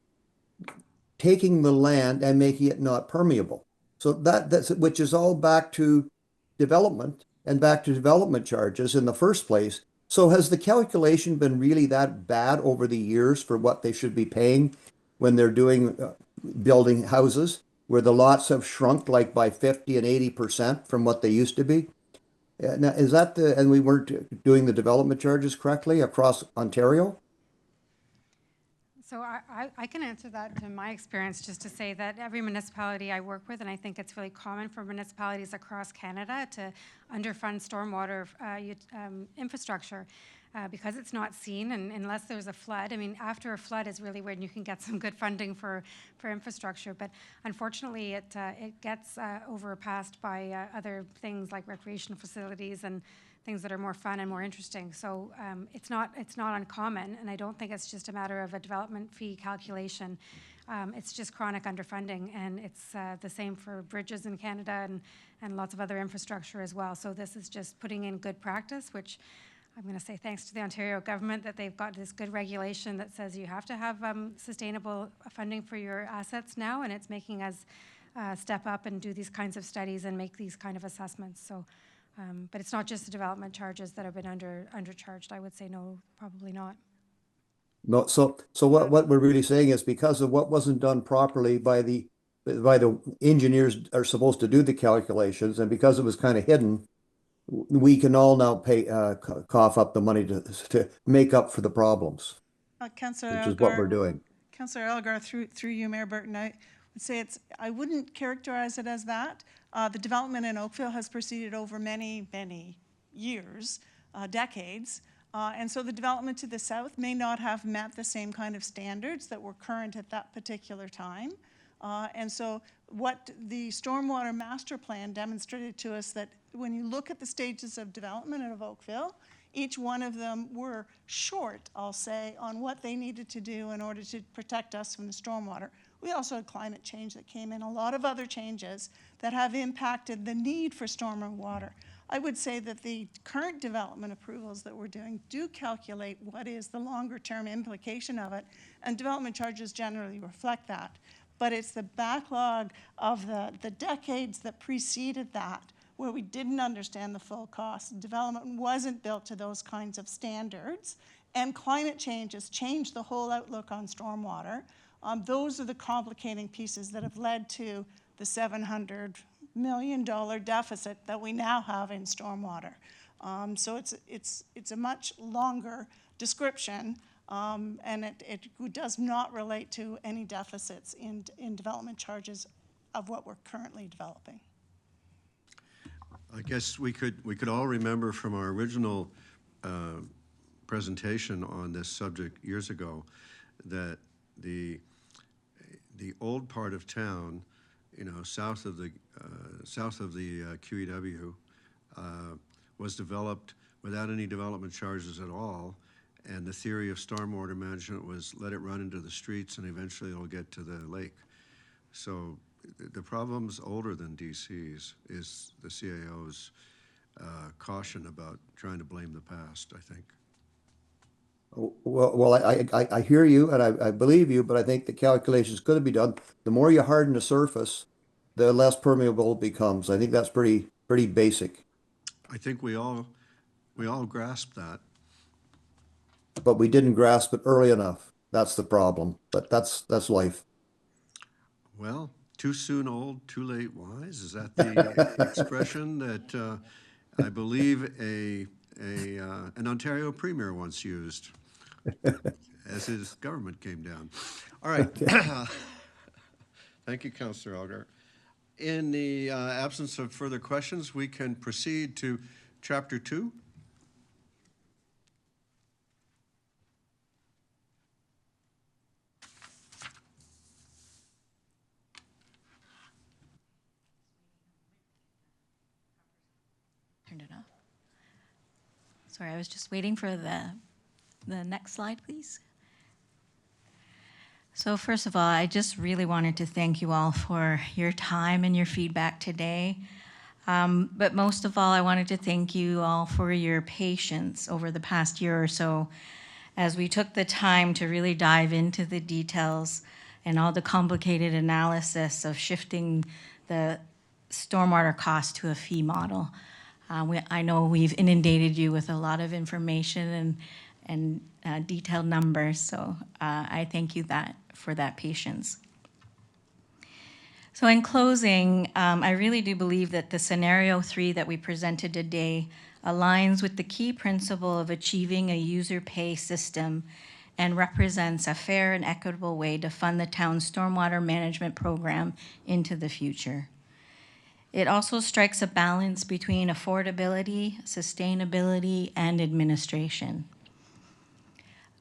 taking the land and making it not permeable. So that's which is all back to development and back to development charges in the first place. So has the calculation been really that bad over the years for what they should be paying when they're doing building houses, where the lots have shrunk like by 50 and 80% from what they used to be? Now, is that and we weren't doing the development charges correctly across Ontario? So I can answer that to my experience, just to say that every municipality I work with, and I think it's really common for municipalities across Canada to underfund stormwater infrastructure because it's not seen, and unless there's a flood. I mean, after a flood is really when you can get some good funding for infrastructure, but unfortunately it gets overpassed by other things like recreational facilities and things that are more fun and more interesting. So it's not uncommon, and I don't think it's just a matter of a development fee calculation. It's just chronic underfunding, and it's the same for bridges in Canada and lots of other infrastructure as well. So this is just putting in good practice, which I'm going to say thanks to the Ontario government that they've got this good regulation that says you have to have sustainable funding for your assets now, and it's making us step up and do these kinds of studies and make these kind of assessments. So But it's not just the development charges that have been undercharged. I would say no, probably not. No, so what we're really saying is because of what wasn't done properly by the engineers are supposed to do the calculations, and because it was kind of hidden, we can all now pay cough up the money to make up for the problems, Councillor which is what we're Elgar, doing. Councillor Elgar, through you, Mayor Burton, I would say I wouldn't characterize it as that. The development in Oakville has proceeded over many, many years, decades. And so the development to the south may not have met the same kind of standards that were current at that particular time. And so what the Stormwater Master Plan demonstrated to us that when you look at the stages of development of Oakville, each one of them were short, I'll say, on what they needed to do in order to protect us from the stormwater. We also had climate change that came in, a lot of other changes that have impacted the need for stormwater. I would say that the current development approvals that we're doing do calculate what is the longer term implication of it, and development charges generally reflect that. But it's the backlog of the decades that preceded that where we didn't understand the full cost. Development wasn't built to those kinds of standards, and climate change has changed the whole outlook on stormwater. Those are the complicating pieces that have led to the $700 million deficit that we now have in stormwater. So it's a much longer description, and it does not relate to any deficits in development charges of what we're currently developing. I guess we could all remember from our original presentation on this subject years ago that the old part of town, you know, south of the QEW, was developed without any development charges at all, and the theory of stormwater management was let it run into the streets and eventually it'll get to the lake. So the problem's older than DC's, is the CAO's caution about trying to blame the past, I think. Well, I hear you and I believe you, but I think the calculations could be done. The more you harden the surface, the less permeable it becomes. I think that's pretty basic. I think we all grasp that. But we didn't grasp it early enough. That's the problem. But that's life. Well, too soon old, too late wise. Is that the expression that I believe an Ontario premier once used as his government came down? All right. Thank you, Councillor Elgar. In the absence of further questions, we can proceed to Chapter 2. Turned it off. Sorry, I was just waiting for the next slide, please. So first of all, I just really wanted to thank you all for your time and your feedback today. But most of all, I wanted to thank you all for your patience over the past year or so as we took the time to really dive into the details and all the complicated analysis of shifting the stormwater cost to a fee model. I know we've inundated you with a lot of information and detailed numbers, so I thank you for that patience. So in closing, I really do believe that the scenario 3 that we presented today aligns with the key principle of achieving a user pay system and represents a fair and equitable way to fund the town's stormwater management program into the future. It also strikes a balance between affordability, sustainability, and administration.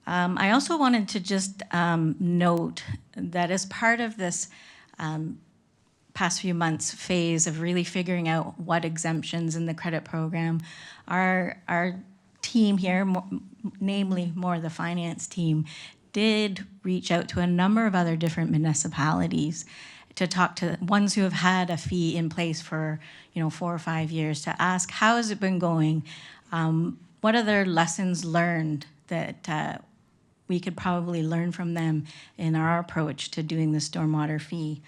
I also wanted to just note that as part of this past few months phase of really figuring out what exemptions in the credit program, our team here, namely more the finance team, did reach out to a number of other different municipalities to talk to ones who have had a fee in place for 4 or 5 years to ask, how has it been going? What are their lessons learned that we could probably learn from them in our approach to doing the stormwater fee?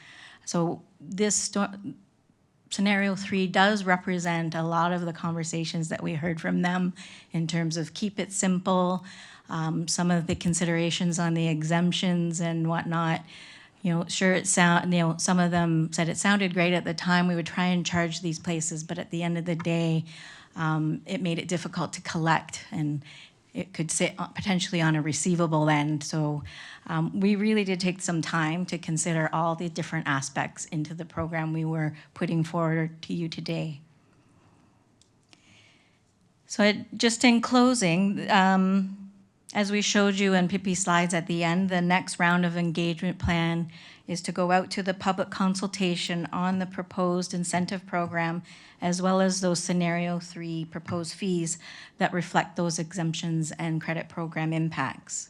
So this scenario 3 does represent a lot of the conversations that we heard from them in terms of keep it simple, some of the considerations on the exemptions and whatnot. Sure, some of them said it sounded great at the time. We would try and charge these places, but at the end of the day, it made it difficult to collect, and it could sit potentially on a receivable end. So we really did take some time to consider all the different aspects into the program we were putting forward to you today. So just in closing, as we showed you in Pippi's slides at the end, the next round of engagement plan is to go out to the public consultation on the proposed incentive program, as well as those scenario 3 proposed fees that reflect those exemptions and credit program impacts.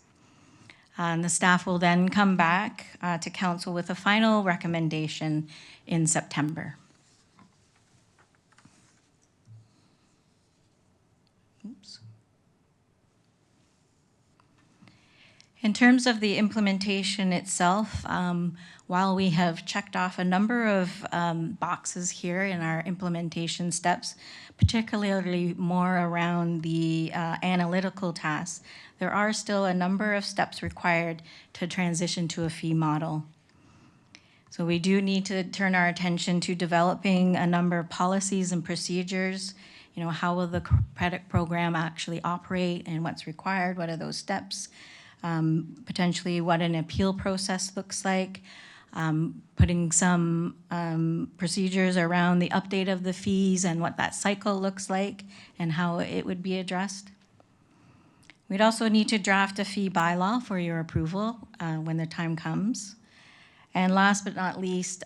And the staff will then come back to council with a final recommendation in September. Oops. In terms of the implementation itself, while we have checked off a number of boxes here in our implementation steps, particularly more around the analytical tasks, there are still a number of steps required to transition to a fee model. So we do need to turn our attention to developing a number of policies and procedures. How will the credit program actually operate and what's required? What are those steps? Potentially what an appeal process looks like, putting some procedures around the update of the fees and what that cycle looks like and how it would be addressed. We'd also need to draft a fee bylaw for your approval when the time comes. And last but not least,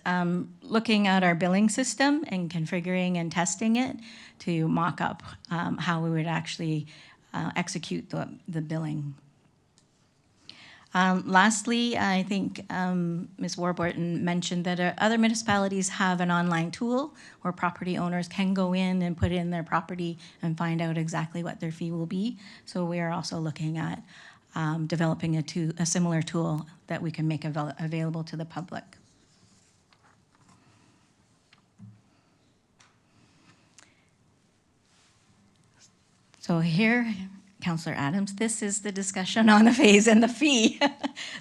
looking at our billing system and configuring and testing it to mock up how we would actually execute the billing. Lastly, I think Ms. Warburton mentioned that other municipalities have an online tool where property owners can go in and put in their property and find out exactly what their fee will be. So we are also looking at developing a similar tool that we can make available to the public. So here, Councillor Adams, this is the discussion on the phase and the fee.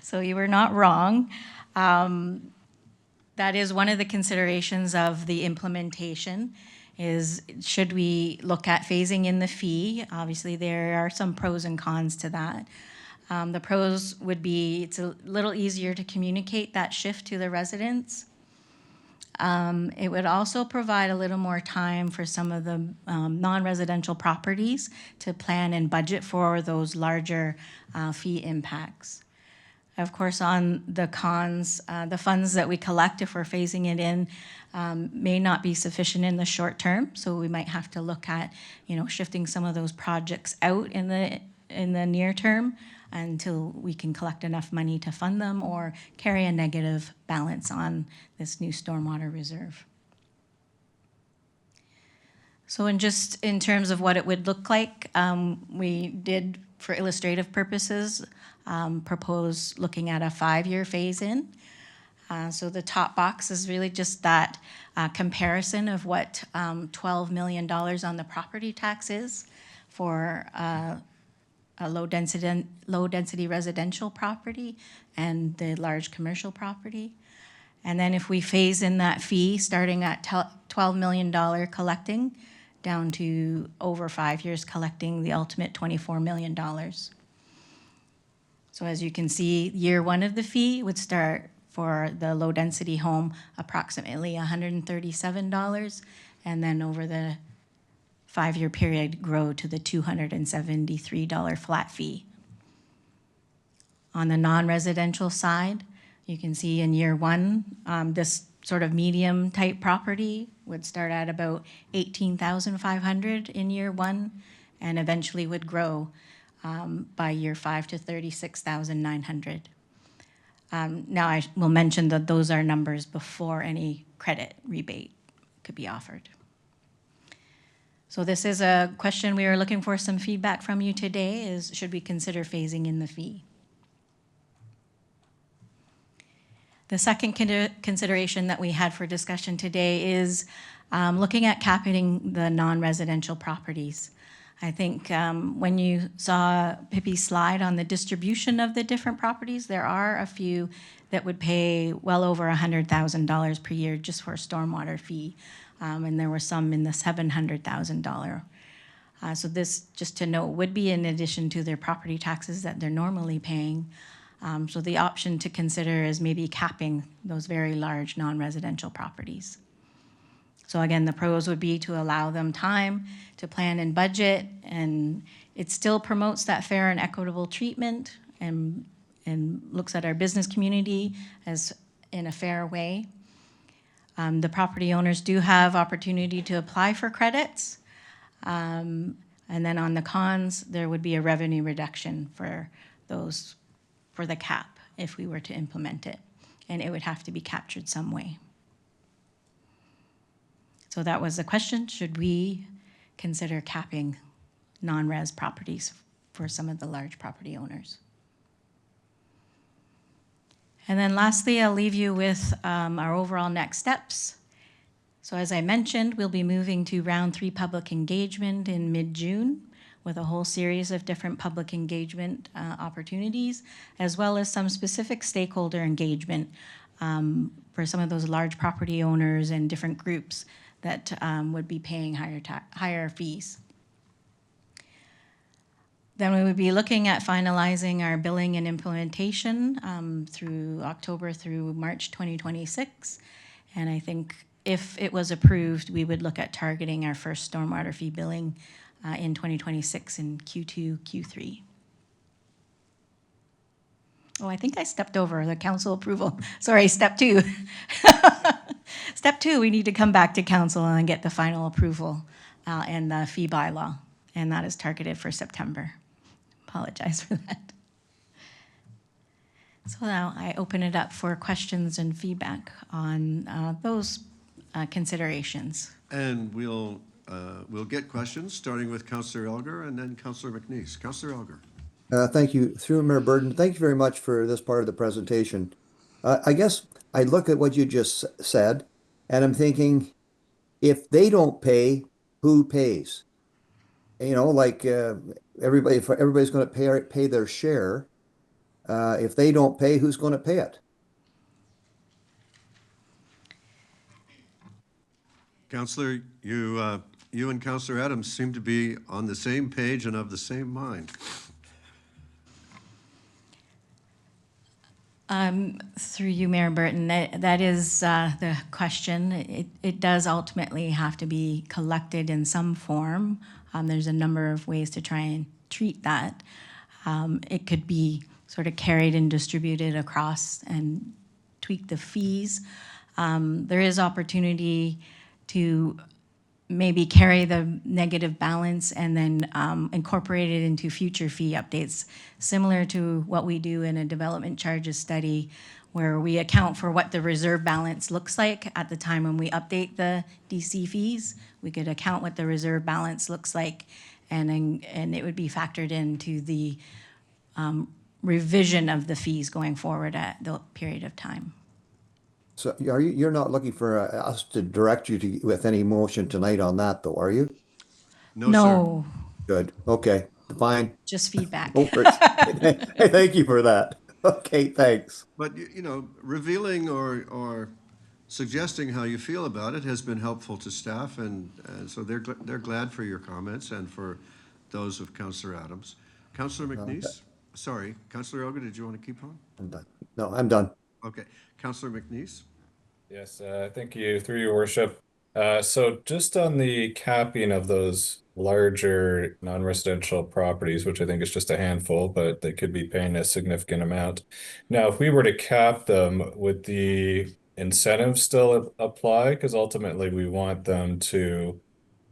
So you were not wrong. That is one of the considerations of the implementation is should we look at phasing in the fee? Obviously, there are some pros and cons to that. The pros would be it's a little easier to communicate that shift to the residents. It would also provide a little more time for some of the non-residential properties to plan and budget for those larger fee impacts. Of course, on the cons, the funds that we collect if we're phasing it in may not be sufficient in the short term, so we might have to look at, shifting some of those projects out in the near term until we can collect enough money to fund them or carry a negative balance on this new stormwater reserve. So in terms of what it would look like, we did, for illustrative purposes, propose looking at a 5-year phase-in. So the top box is really just that comparison of what $12 million on the property tax is for a low-density residential property and the large commercial property. And then if we phase in that fee, starting at $12 million collecting, down to over 5 years collecting the ultimate $24 million. So as you can see, year 1 of the fee would start for the low-density home approximately $137, and then over the 5-year period grow to the $273 flat fee. On the non-residential side, you can see in year 1, this sort of medium type property would start at about $18,500 in year 1 and eventually would grow by year 5 to $36,900. Now I will mention that those are numbers before any credit rebate could be offered. So this is a question we are looking for some feedback from you today is should we consider phasing in the fee? The second consideration that we had for discussion today is looking at capping the non-residential properties. I think when you saw Pippi's slide on the distribution of the different properties, there are a few that would pay well over $100,000 per year just for a stormwater fee. And there were some in the $700,000. So this, just to note, would be in addition to their property taxes that they're normally paying. So the option to consider is maybe capping those very large non-residential properties. So again, the pros would be to allow them time to plan and budget, and it still promotes that fair and equitable treatment and looks at our business community as in a fair way. The property owners do have opportunity to apply for credits. And then on the cons, there would be a revenue reduction for those, for the cap if we were to implement it. And it would have to be captured some way. So that was the question, should we consider capping non-res properties for some of the large property owners? And then lastly, I'll leave you with our overall next steps. So as I mentioned, we'll be moving to round 3 public engagement in mid-June with a whole series of different public engagement opportunities, as well as some specific stakeholder engagement for some of those large property owners and different groups that would be paying higher fees. Then we would be looking at finalizing our billing and implementation through October through March 2026. And I think if it was approved, we would look at targeting our first stormwater fee billing in 2026 in Q2, Q3. Oh, I think I stepped over the council approval. Sorry, step 2. Step 2, we need to come back to council and get the final approval and the fee bylaw. And that is targeted for September. Apologize for that. So now I open it up for questions and feedback on those considerations. And we'll get questions, starting with Councillor Elgar and then Councillor McNeese. Councillor Elgar. Thank you. Through Mayor Burton, thank you very much for this part of the presentation. I guess I look at what you just said, and I'm thinking, if they don't pay, who pays? You know, like everybody, if everybody's going to pay their share, if they don't pay, who's going to pay it? Councillor, you and Councillor Adams seem to be on the same page and of the same mind. Through you, Mayor Burton, that is the question. It does ultimately have to be collected in some form. There's a number of ways to try and treat that. It could be sort of carried and distributed across and tweak the fees. There is opportunity to maybe carry the negative balance and then incorporate it into future fee updates, similar to what we do in a development charges study, where we account for what the reserve balance looks like at the time when we update the DC fees. We could account what the reserve balance looks like, and it would be factored into the revision of the fees going forward at the period of time. So you're not looking for us to direct you with any motion tonight on that, though, are you? No, sir. Good. Okay. Fine. Just feedback. Hey, thank you for that. Okay, thanks. But, you know, revealing or suggesting how you feel about it has been helpful to staff, and so they're glad for your comments and for those of Councillor Adams. Councillor McNeese? Sorry, Councillor Elgar, did you want to keep on? I'm done. No, I'm done. Okay. Councillor McNeese? Yes, thank you, through your worship. So just on the capping of those larger non-residential properties, which I think is just a handful, but they could be paying a significant amount. Now, if we were to cap them, would the incentives still apply? Because ultimately we want them to,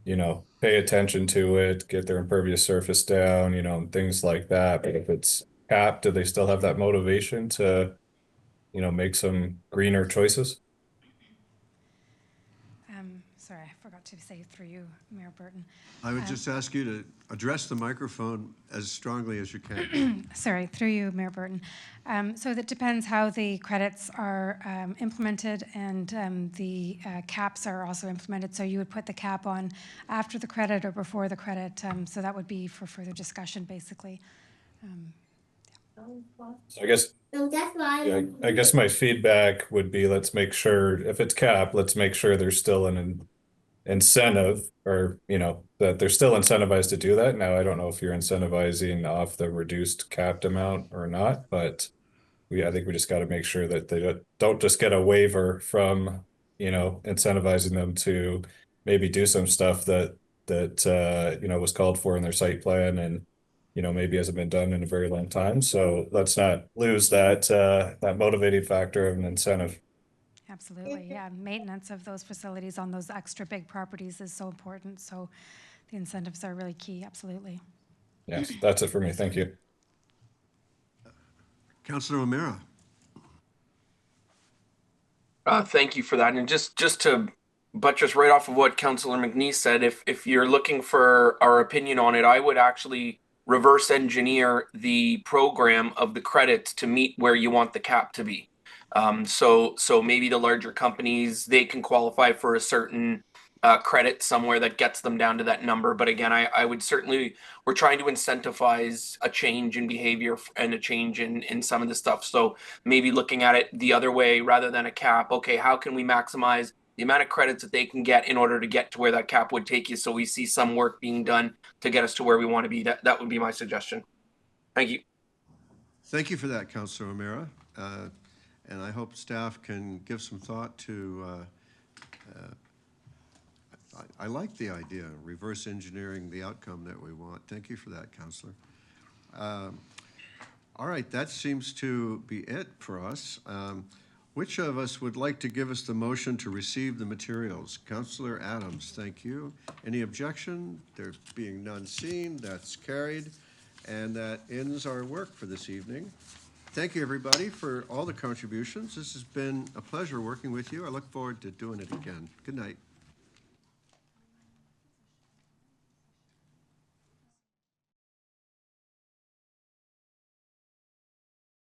you know, pay attention to it, get their impervious surface down, you know, and things like that. But if it's capped, do they still have that motivation to, you know, make some greener choices? Sorry, I forgot what to say through you, Mayor Burton. I would just ask you to address the microphone as strongly as you can. Sorry, through you, Mayor Burton. So that depends how the credits are implemented, and the caps are also implemented. So you would put the cap on after the credit or before the credit. So that would be for further discussion, basically. So I guess, yeah, I guess my feedback would be, let's make sure, if it's capped, let's make sure there's still an incentive, or, you know, that they're still incentivized to do that. Now, I don't know if you're incentivizing off the reduced capped amount or not, but I think we just got to make sure that they don't just get a waiver from, you know, incentivizing them to maybe do some stuff that you know, was called for in their site plan, and, you know, maybe hasn't been done in a very long time. So let's not lose that that motivating factor of an incentive. Absolutely, yeah. Maintenance of those facilities on those extra big properties is so important. So the incentives are really key, absolutely. Yes, that's it for me. Thank you. Councillor O'Meara. Thank you for that. And just to buttress right off of what Councillor McNeese said, if you're looking for our opinion on it, I would actually reverse engineer the program of the credits to meet where you want the cap to be. So maybe the larger companies, they can qualify for a certain credit somewhere that gets them down to that number. But again, I would certainly, we're trying to incentivize a change in behavior and a change in some of the stuff. So maybe looking at it the other way rather than a cap. Okay, how can we maximize the amount of credits that they can get in order to get to where that cap would take you, so we see some work being done to get us to where we want to be? That would be my suggestion. Thank you. Thank you for that, Councillor O'Meara. And I hope staff can give some thought to, I like the idea, of reverse engineering the outcome that we want. Thank you for that, Councillor. All right, that seems to be it for us. Which of us would like to give us the motion to receive the materials? Councillor Adams, thank you. Any objection? There being none seen, that's carried. And that ends our work for this evening. Thank you, everybody, for all the contributions. This has been a pleasure working with you. I look forward to doing it again. Good night.